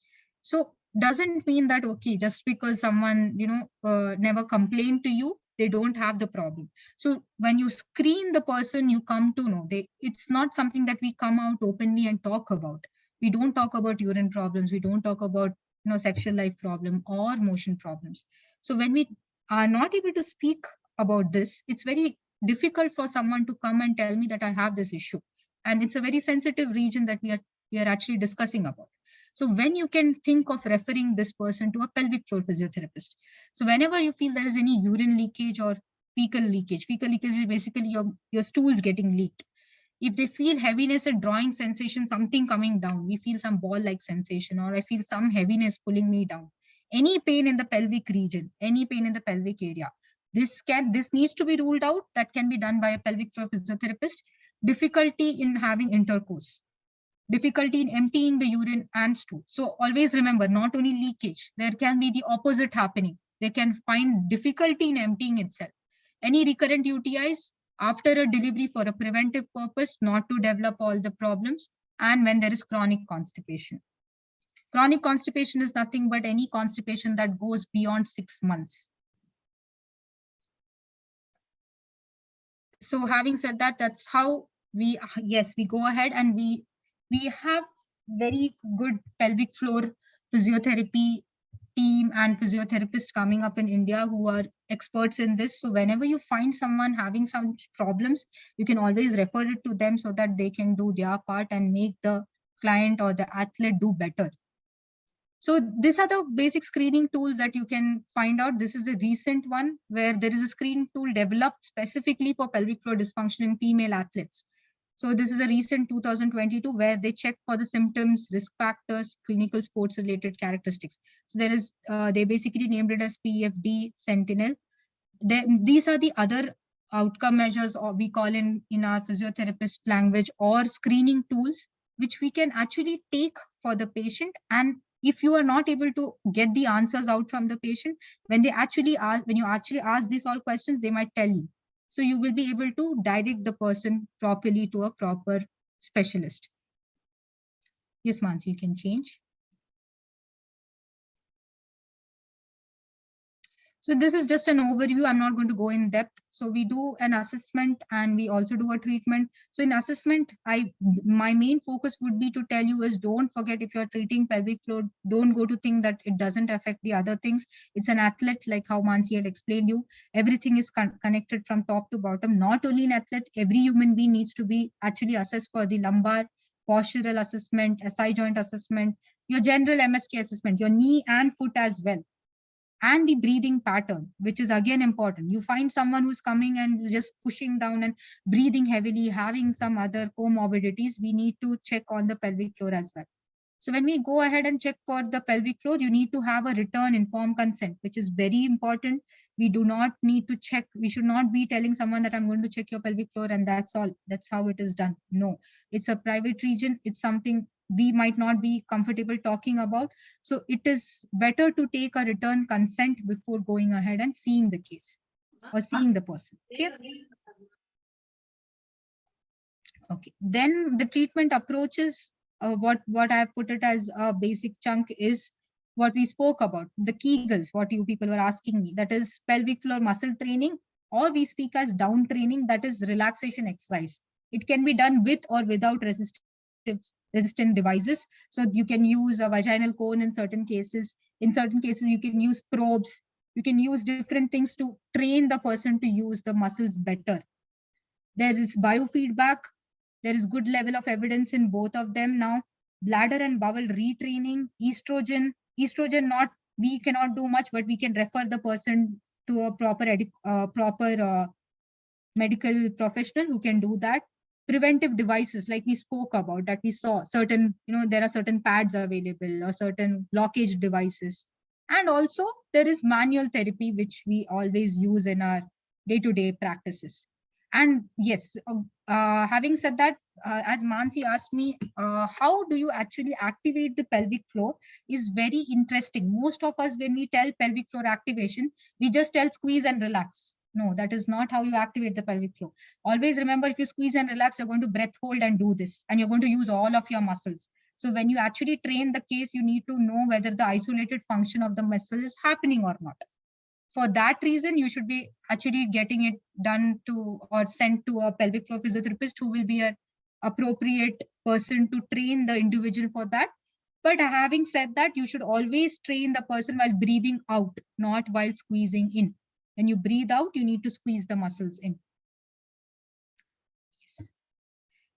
so doesn't mean that, okay, just because someone, never complained to you, they don't have the problem. So when you screen the person, you come to know it's not something that we come out openly and talk about. We don't talk about urine problems. We don't talk about, sexual life problem or motion problems. So when we are not able to speak about this, it's very difficult for someone to come and tell me that I have this issue. And it's a very sensitive region that we are actually discussing about. So when you can think of referring this person to a pelvic floor physiotherapist. So whenever you feel there is any urine leakage or fecal leakage is basically your stools getting leaked. If they feel heaviness, a drawing sensation, something coming down, we feel some ball-like sensation, or I feel some heaviness pulling me down. Any pain in the pelvic region, any pain in the pelvic area, this needs to be ruled out. That can be done by a pelvic floor physiotherapist. Difficulty in having intercourse, difficulty in emptying the urine and stool. So always remember, not only leakage, there can be the opposite happening. They can find difficulty in emptying itself. Any recurrent UTIs after a delivery for a preventive purpose, not to develop all the problems, and when there is chronic constipation. Chronic constipation is nothing but any constipation that goes beyond 6 months. So having said that, that's how we go ahead and we have very good pelvic floor physiotherapy team and physiotherapists coming up in India who are experts in this. So whenever you find someone having some problems, you can always refer it to them so that they can do their part and make the client or the athlete do better. So these are the basic screening tools that you can find out. This is the recent one where there is a screening tool developed specifically for pelvic floor dysfunction in female athletes. So this is a recent 2022 where they check for the symptoms, risk factors, clinical sports related characteristics. So there is, they basically named it as PFD Sentinel. These are the other outcome measures, or we call in our physiotherapist language, or screening tools, which we can actually take for the patient. And if you are not able to get the answers out from the patient, when you actually ask these all questions, they might tell you. So you will be able to direct the person properly to a proper specialist. Yes, Mansi, you can change. So this is just an overview. I'm not going to go in depth. So we do an assessment and we also do a treatment. So in assessment, my main focus would be to tell you is, don't forget, if you're treating pelvic floor, don't go to think that it doesn't affect the other things. It's an athlete, like how Mansi had explained you. Everything is connected from top to bottom. Not only an athlete, every human being needs to be actually assessed for the lumbar, postural assessment, SI joint assessment, your general MSK assessment, your knee and foot as well. And the breathing pattern, which is again important. You find someone who's coming and just pushing down and breathing heavily, having some other comorbidities, we need to check on the pelvic floor as well. So when we go ahead and check for the pelvic floor, you need to have a return informed consent, which is very important. We do not need to check. We should not be telling someone that I'm going to check your pelvic floor and that's all. That's how it is done. No, it's a private region. It's something we might not be comfortable talking about. So it is better to take a return consent before going ahead and seeing the case or seeing the person. Okay. Okay. Then the treatment approaches, what I have put it as a basic chunk is what we spoke about, the Kegels, what you people were asking me, that is pelvic floor muscle training, or we speak as down training, that is relaxation exercise. It can be done with or without resistant devices. So you can use a vaginal cone in certain cases. In certain cases, you can use probes. You can use different things to train the person to use the muscles better. There is biofeedback. There is good level of evidence in both of them now. Bladder and bowel retraining, estrogen, not, we cannot do much, but we can refer the person to a proper medical professional who can do that. Preventive devices, like we spoke about, that we saw certain, there are certain pads available or certain blockage devices. And also there is manual therapy, which we always use in our day-to-day practices. And yes, having said that, as Mansi asked me, how do you actually activate the pelvic floor is very interesting. Most of us, when we tell pelvic floor activation, we just tell squeeze and relax. No, that is not how you activate the pelvic floor. Always remember, if you squeeze and relax, you're going to breath hold and do this, and you're going to use all of your muscles. So when you actually train the case, you need to know whether the isolated function of the muscle is happening or not. For that reason, you should be actually getting it done to or sent to a pelvic floor physiotherapist who will be an appropriate person to train the individual for that. But having said that, you should always train the person while breathing out, not while squeezing in. When you breathe out, you need to squeeze the muscles in.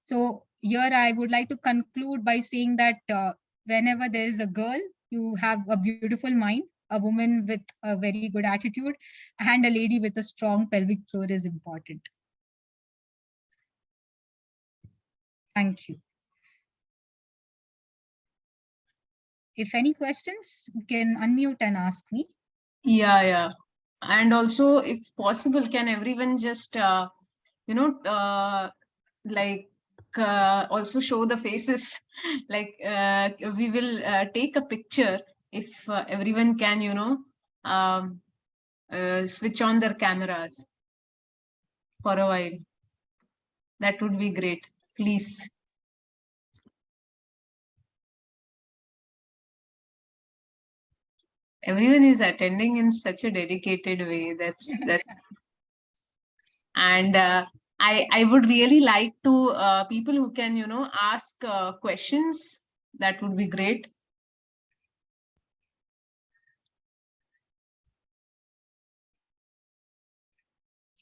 So here I would like to conclude by saying that whenever there is a girl, you have a beautiful mind, a woman with a very good attitude, and a lady with a strong pelvic floor is important. Thank you. If any questions, you can unmute and ask me. Yeah. And also, if possible, can everyone just, also show the faces? Like, we will take a picture if everyone can, switch on their cameras for a while. That would be great. Please. Everyone is attending in such a dedicated way. That's that. And I would really like to people who can, ask questions. That would be great.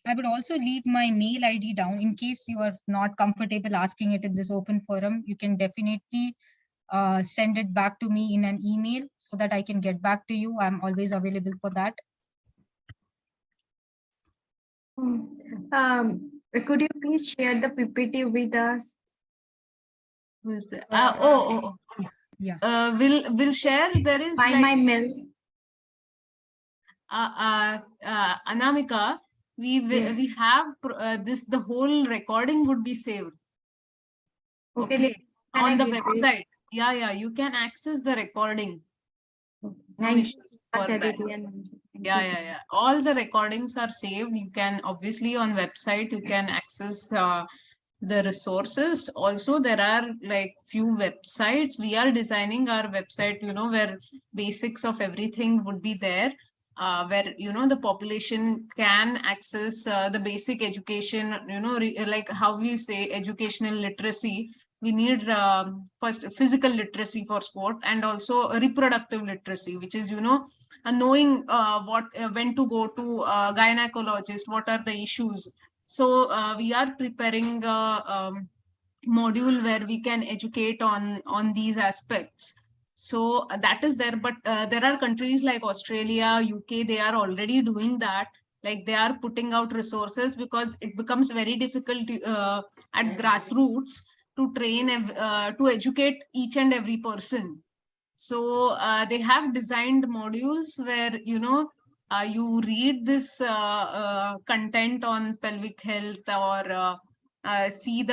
I would also leave my mail ID down in case you are not comfortable asking it in this open forum. You can definitely send it back to me in an email so that I can get back to you. I'm always available for that. Could you please share the PPT with us? Who's that? Yeah. We'll share. There is By my mail. Anamika, we have this, the whole recording would be saved. Okay. On the website. Yeah, you can access the recording. No issues for that. Yeah. All the recordings are saved. You can obviously on website, you can access the resources. Also, there are like few websites. We are designing our website, where basics of everything would be there. Where the population can access the basic education, like how we say educational literacy. We need first physical literacy for sport, and also reproductive literacy, which is knowing what when to go to gynecologist, what are the issues. So we are preparing a module where we can educate on these aspects. So that is there, but there are countries like Australia, UK, they are already doing that. Like they are putting out resources, because it becomes very difficult at grassroots to train, to educate each and every person. So they have designed modules where, you read this content on pelvic health, or see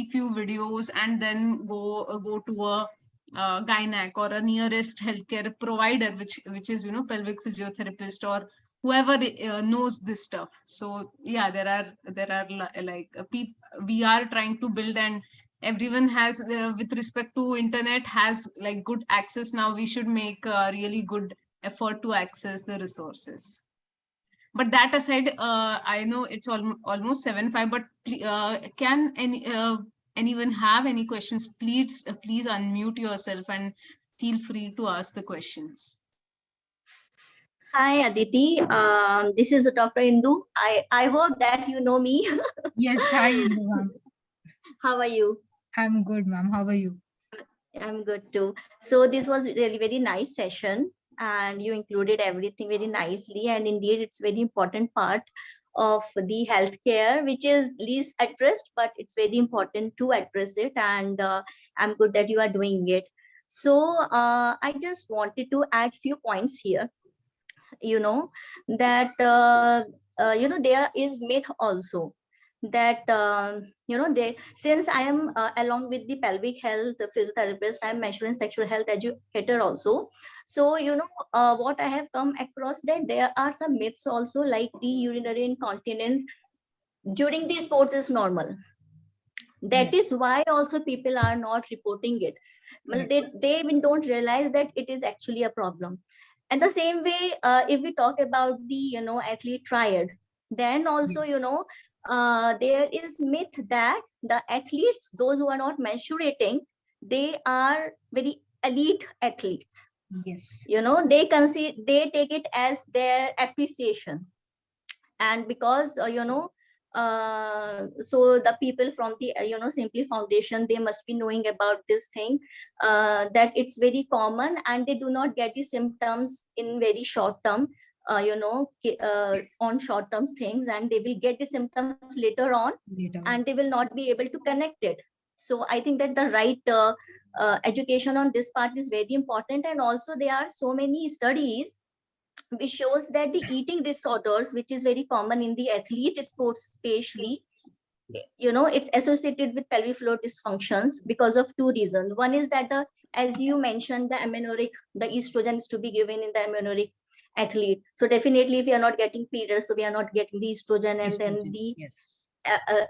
few videos, and then go to a gynac or a nearest healthcare provider, which is pelvic physiotherapist or whoever knows this stuff. So yeah, there are like we are trying to build, and everyone has with respect to internet has like good access now. We should make a really good effort to access the resources. But that aside, I know it's almost 7:05, but can anyone have any questions? Please unmute yourself and feel free to ask the questions. Hi, Aditi. This is Dr. Indu. I hope that you know me. Yes, hi, Indu, ma'am. How are you? I'm good, ma'am. How are you? I'm good too. So this was really very nice session, and you included everything very nicely. And indeed, it's very important part of the healthcare, which is least addressed, but it's very important to address it. And I'm good that you are doing it. So I just wanted to add few points here. That there is myth also that since I am along with the pelvic health physiotherapist, I'm menstrual and sexual health educator also. So what I have come across, that there are some myths also, like the urinary incontinence during the sports is normal. That is why also people are not reporting it. Well, they even don't realize that it is actually a problem. And the same way, if we talk about the athlete triad, then also there is myth that the athletes, those who are not menstruating, they are very elite athletes. Yes. They take it as their appreciation. And because So the people from the Simply Foundation, they must be knowing about this thing, that it's very common, and they do not get the symptoms in very short term, on short term things, and they will get the symptoms later on, and they will not be able to connect it. So I think that the right education on this part is very important. And also there are so many studies which shows that the eating disorders, which is very common in the athlete sports especially, it's associated with pelvic floor dysfunctions because of two reasons. One is that as you mentioned, the amenorrheic, the estrogen is to be given in the amenorrheic athlete. So definitely if we are not getting periods, so we are not getting the estrogen, and then the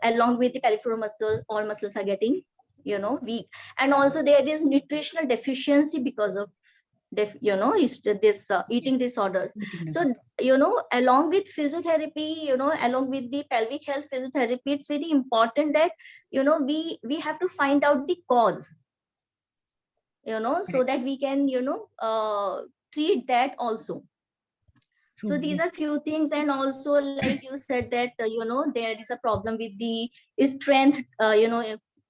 along with the pelvic floor muscle, all muscles are getting weak. And also there is nutritional deficiency because of eating disorders. So along with physiotherapy, along with the pelvic health physiotherapy, it's very important that we have to find out the cause, so that we can treat that also. True, So these are few things. And also, like you said, that there is a problem with the strength,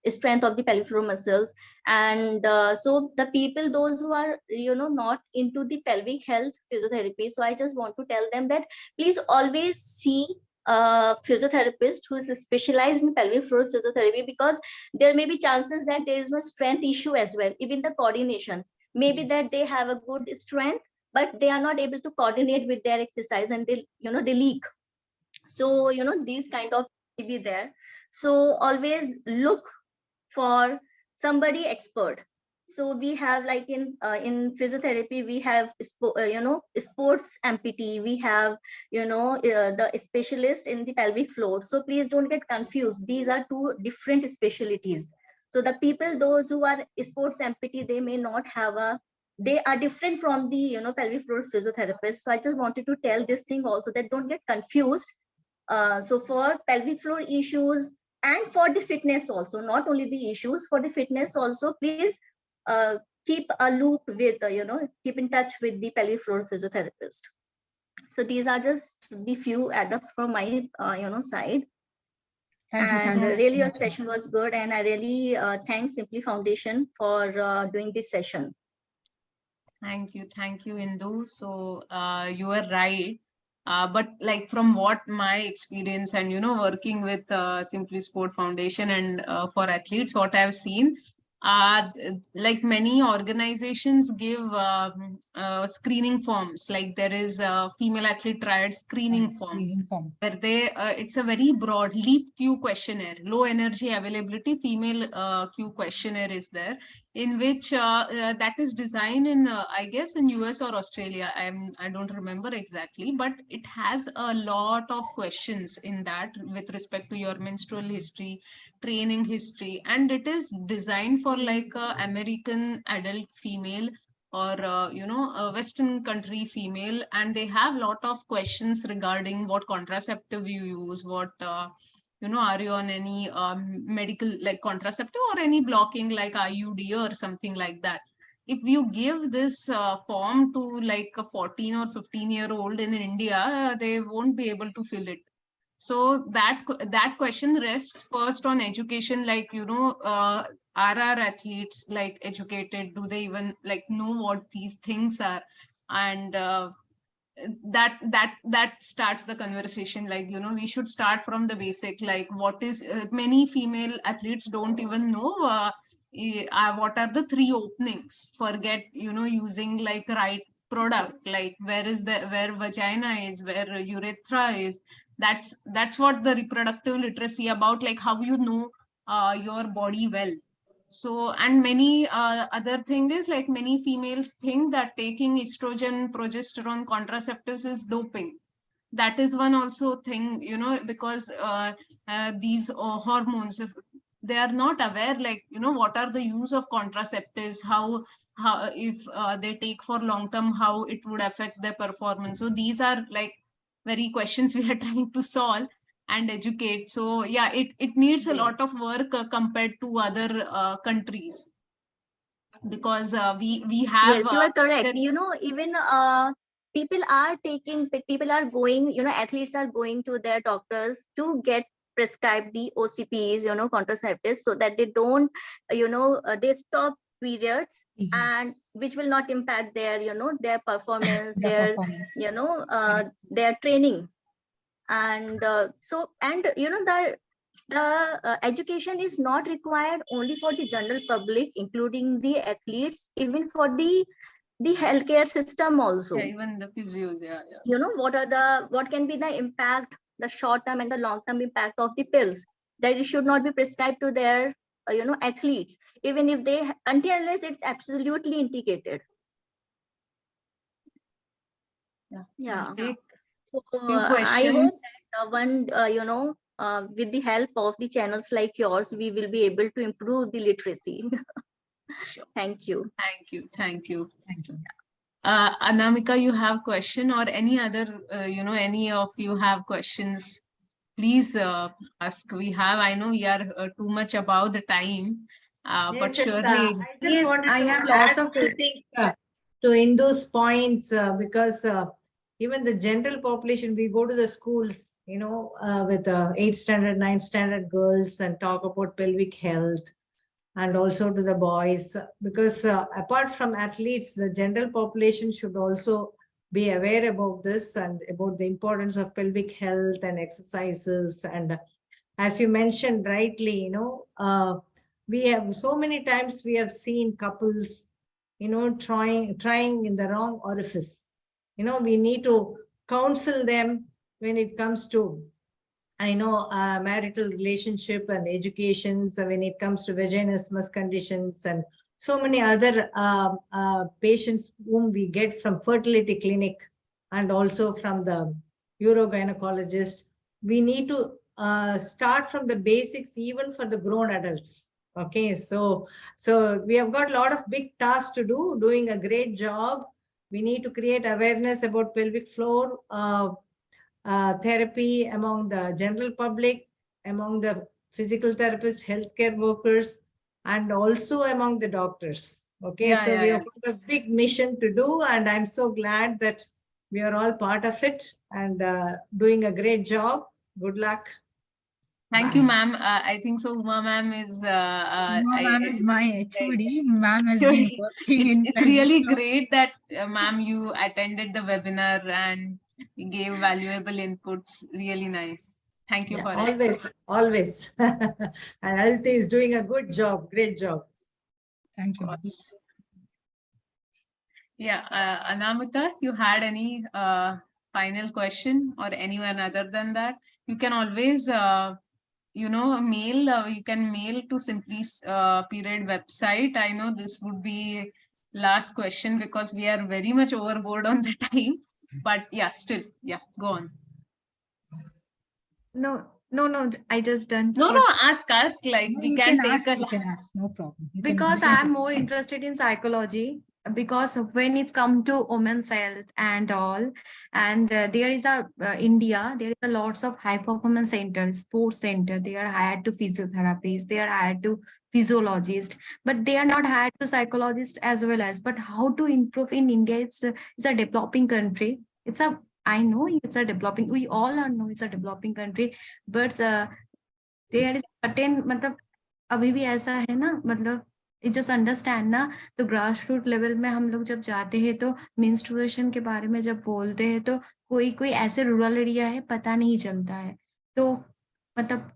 strength of the pelvic floor muscles. And so the people, those who are not into the pelvic health physiotherapy, so I just want to tell them that please always see a physiotherapist who is specialized in pelvic floor physiotherapy, because there may be chances that there is no strength issue as well. Even the coordination, maybe that they have a good strength, but they are not able to coordinate with their exercise, and they they leak. So these kind of may be there. So always look for somebody expert. So we have, like in physiotherapy, we have sports amputee, we have the specialist in the pelvic floor. So please don't get confused, these are two different specialties. So the people, those who are sports amputee, they may not have they are different from the pelvic floor physiotherapist. So I just wanted to tell this thing also, that don't get confused. So for pelvic floor issues, and for the fitness also, not only the issues, for the fitness also, please keep a loop with keep in touch with the pelvic floor physiotherapist. So these are just the few adapts from my side. And really your session was good, and I really thank Simply Foundation for doing this session. Thank you, Indu. So you are right. But like from what my experience and working with Simply Sport Foundation and for athletes, what I've seen, like many organizations give screening forms. Like there is a female athlete triad screening form where they it's a very broad leap Q questionnaire, low energy availability female Q questionnaire is there, in which that is designed in I guess in US or Australia. I don't remember exactly, but it has a lot of questions in that with respect to your menstrual history, training history, and it is designed for like a American adult female or a Western country female, and they have a lot of questions regarding what contraceptive you use, what are you on any medical like contraceptive or any blocking like IUD or something like that. If you give this form to like a 14 or 15-year-old in India, they won't be able to fill it. So that question rests first on education, like are our athletes like educated? Do they even like know what these things are? And that starts the conversation. Like we should start from the basic, like what is many female athletes don't even know what are the 3 openings. Forget using like right product, like where vagina is, where urethra is. That's what the reproductive literacy about, like how your body well. So, and many other thing is like many females think that taking estrogen, progesterone, contraceptives is doping. That is one also thing, because these hormones, if they are not aware, like, what are the use of contraceptives, how if they take for long term, how it would affect their performance. So these are like very questions we are trying to solve and educate. So yeah, it needs a lot of work compared to other countries, because we have Yes, you are correct. Even people are going, athletes are going to their doctors to get prescribe the OCPs, contraceptives, so that they don't, they stop periods, and which will not impact their, their performance, Their their, performance. their training. And the education is not required only for the general public, including the athletes, even for the healthcare system also. Yeah, even the physios, yeah. What can be the impact, the short term and the long term impact of the pills, that it should not be prescribed to their athletes, even if they, until unless it's absolutely indicated. Yeah. Take So few I hope questions. that with the help of the channels like yours, we will be able to improve the literacy. Sure. Thank you. Thank you. Thank you. Anamika, you have question, or any other, any of you have questions, please ask. We have, I know we are too much above the time, but surely. I just Yes, wanted I to have add lots of something to Indu's points, because even the general population, we go to the schools, with 8th standard, 9th standard girls and talk about pelvic health, and also to the boys, because apart from athletes, the general population should also be aware about this and about the importance of pelvic health and exercises. And as you mentioned rightly, we have so many times we have seen couples, trying in the wrong orifice. We need to counsel them when it comes to, marital relationship and educations, when it comes to vaginismus conditions and so many other patients whom we get from fertility clinic and also from the urogynecologist. We need to start from the basics, even for the grown adults. Okay, so we have got a lot of big tasks to do, doing a great job. We need to create awareness about pelvic floor therapy among the general public, among the physical therapists, healthcare workers, and also among the doctors. Okay, Yeah, so yeah, we yeah. have got a big mission to do, and I'm so glad that we are all part of it and doing a great job. Good luck. Thank you, ma'am. I think so. Uma ma'am is. Uma ma'am is my HOD. Ma'am has been It's, working in. it's really great that, ma'am, you attended the webinar and gave valuable inputs. Really nice. Thank you Yeah, for it. always, always. And Adithi is doing a good job, great job. Thank you. Yeah, Anamika, you had any final question or anyone other than that? You can always, mail. You can mail to Simply Period website. I know this would be last question because we are very much overboard on the time. But yeah, still, yeah, go on. No, I just done. No, ask. Like No, we you can can take ask, a. you can ask, no problem. You can- Because you can- I'm more interested in psychology, because when it's come to women's health and all, and there is a India, there is a lots of high performance centers, sports center. They are hired to physiotherapists, they are hired to physiologists, but they are not hired to psychologists as well as. But how to improve in India? It's a developing country. I know it's a developing. We all know it's a developing country, but there is certain मतलब अभी भी ऐसा है ना, मतलब it just understand ना, तो grass root level में हम लोग जब जाते हैं तो मेंस्ट्रुएशन के बारे में जब बोलते हैं तो कोई ऐसे रूरल एरिया है पता नहीं चलता है, तो मतलब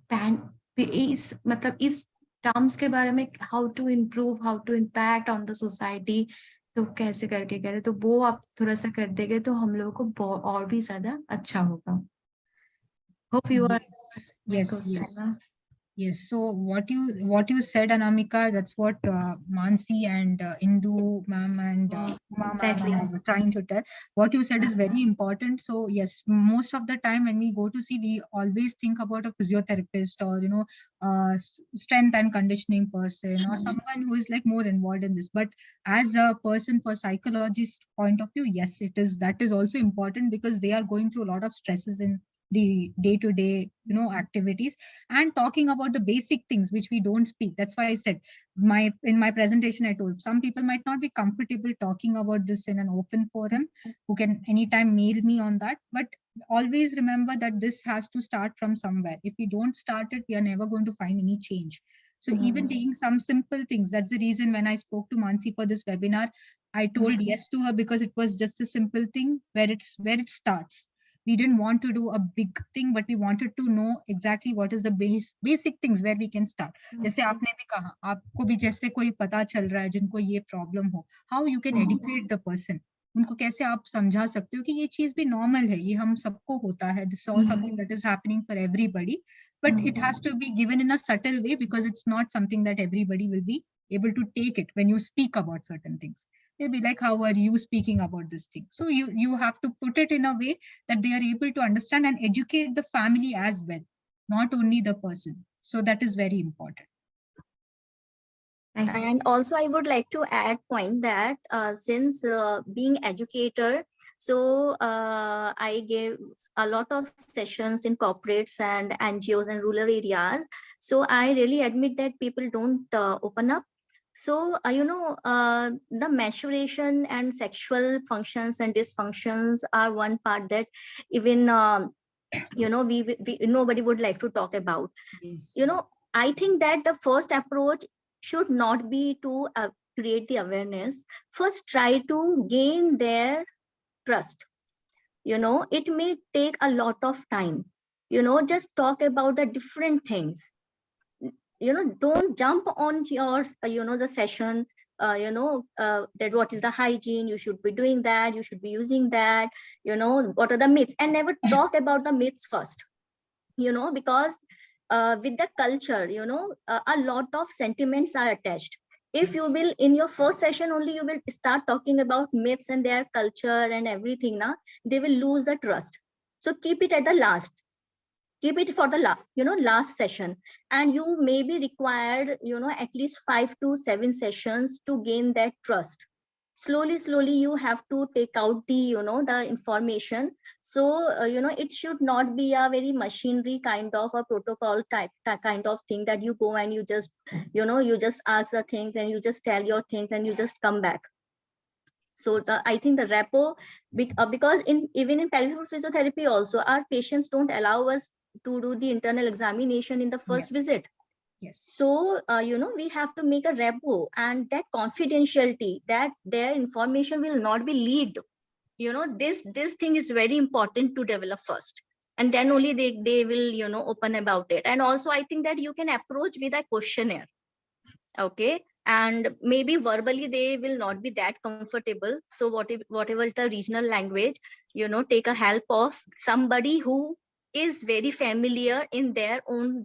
इस टर्म्स के बारे में how to improve, how to impact on the society, तो कैसे करके कह रहे, तो वो आप थोड़ा सा कर देंगे तो हम लोगों को और भी ज्यादा अच्छा होगा. Hope you are. Yes. So what you said, Anamika, that's what Mansi and Indu ma'am and Uma ma'am are trying to tell. What you said is very important. So yes, most of the time when we go to see, we always think about a physiotherapist or strength and conditioning person or someone who is like more involved in this. But as a person for psychologist point of view, yes, that is also important because they are going through a lot of stresses in the day-to-day activities, and talking about the basic things which we don't speak. That's why I said in my presentation I told some people might not be comfortable talking about this in an open forum, who can anytime mail me on that, but always remember that this has to start from somewhere. If we don't start it, we are never going to find any change. So even taking some simple things, that's the reason when I spoke to Mansi for this webinar, I told yes to her, because it was just a simple thing where it starts. We didn't want to do a big thing, but we wanted to know exactly what is the basic things where we can start. जैसे आपने भी कहा, आपको भी जैसे कोई पता चल रहा है जिनको ये प्रॉब्लम हो, how you can educate the person. उनको कैसे आप समझा सकते हो कि ये चीज भी नॉर्मल है, ये हम सबको होता है, this all something that is happening for everybody, but it has to be given in a subtle way, because it's not something that everybody will be able to take it when you speak about certain things. They'll be like, how are you speaking about this thing? So you have to put it in a way that they are able to understand and educate the family as well, not only the person. So that is very important. And also I would like to add point that since being educator, so I gave a lot of sessions in corporates and NGOs and rural areas. So I really admit that people don't open up. So, the maturation and sexual functions and dysfunctions are one part that even, we nobody would like to talk about. Yes. I think that the first approach should not be to create the awareness. First, try to gain their trust. It may take a lot of time. Just talk about the different things. Don't jump on your, the session, that what is the hygiene, you should be doing that, you should be using that, what are the myths, and never talk about the myths first, because with the culture, a lot of sentiments are attached. If you will, in your first session only, you will start talking about myths and their culture and everything, they will lose the trust. So keep it at the last. Keep it for the last session, and you may be required, at least 5 to 7 sessions to gain that trust. Slowly you have to take out the the information. So it should not be a very machinery kind of a protocol type kind of thing, that you go and you just you just ask the things and you just tell your things and you just come back. So I think the rapport, because even in pelvic physiotherapy also, our patients don't allow us to do the internal examination in the first visit. Yes. So, we have to make a rapport, and that confidentiality, that their information will not be leaked. This thing is very important to develop first. And then only they will, open about it. And also, I think that you can approach with a questionnaire. Okay. And maybe verbally they will not be that comfortable. So whatever is the regional language, take a help of somebody who is very familiar in their own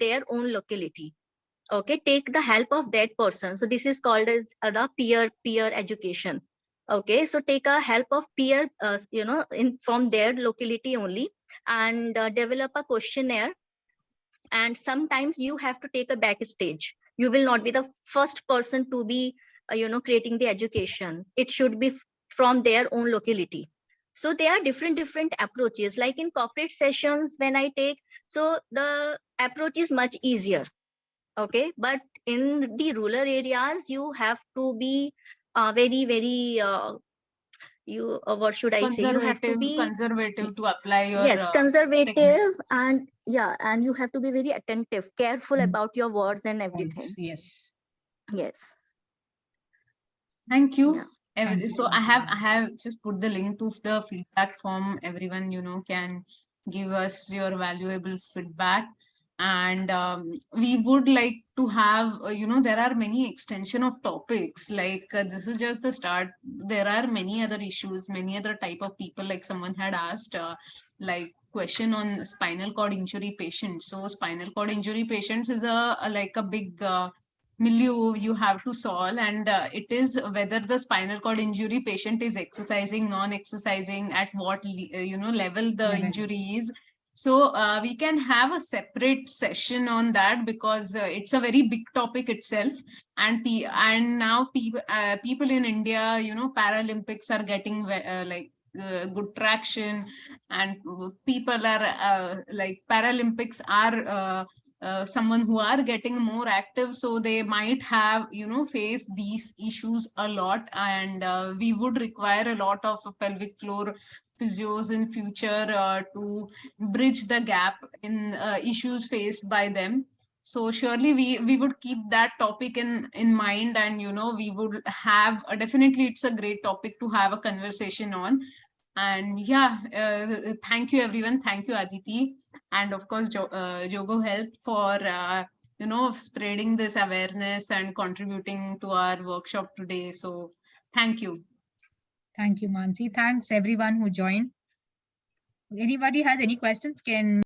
locality. Okay, take the help of that person. So this is called as the peer education. Okay, so take a help of peer, from their locality only, and develop a questionnaire. And sometimes you have to take a backstage. You will not be the first person to be, creating the education. It should be from their own locality. So there are different approaches. Like in corporate sessions, when I take, so the approach is much easier. Okay, but in the rural areas, you have to be very what should I say, you have to be conservative to apply your yes, conservative, techniques. and you have to be very attentive, careful about your words and everything. Yes. Yes. Thank you. Thank you So so I much. have just put the link to the feedback form. Everyone, can give us your valuable feedback. And we would like to have, there are many extension of topics. Like this is just the start. There are many other issues, many other type of people. Like someone had asked, like question on spinal cord injury patients. So spinal cord injury patients is like a big milieu you have to solve, and it is whether the spinal cord injury patient is exercising, non-exercising, at what level the injury is. So we can have a separate session on that, because it's a very big topic itself. And now people in India, Paralympics are getting good traction, and people are like Paralympics are someone who are getting more active, so they might have, face these issues a lot, and we would require a lot of pelvic floor physios in future to bridge the gap in issues faced by them. So surely we would keep that topic in mind, and we would have definitely, it's a great topic to have a conversation on. And yeah, thank you everyone. Thank you, Aditi, and of course JOGO Health for spreading this awareness and contributing to our workshop today. So thank you. Thank you, Mansi. Thanks everyone who joined. Anybody has any questions can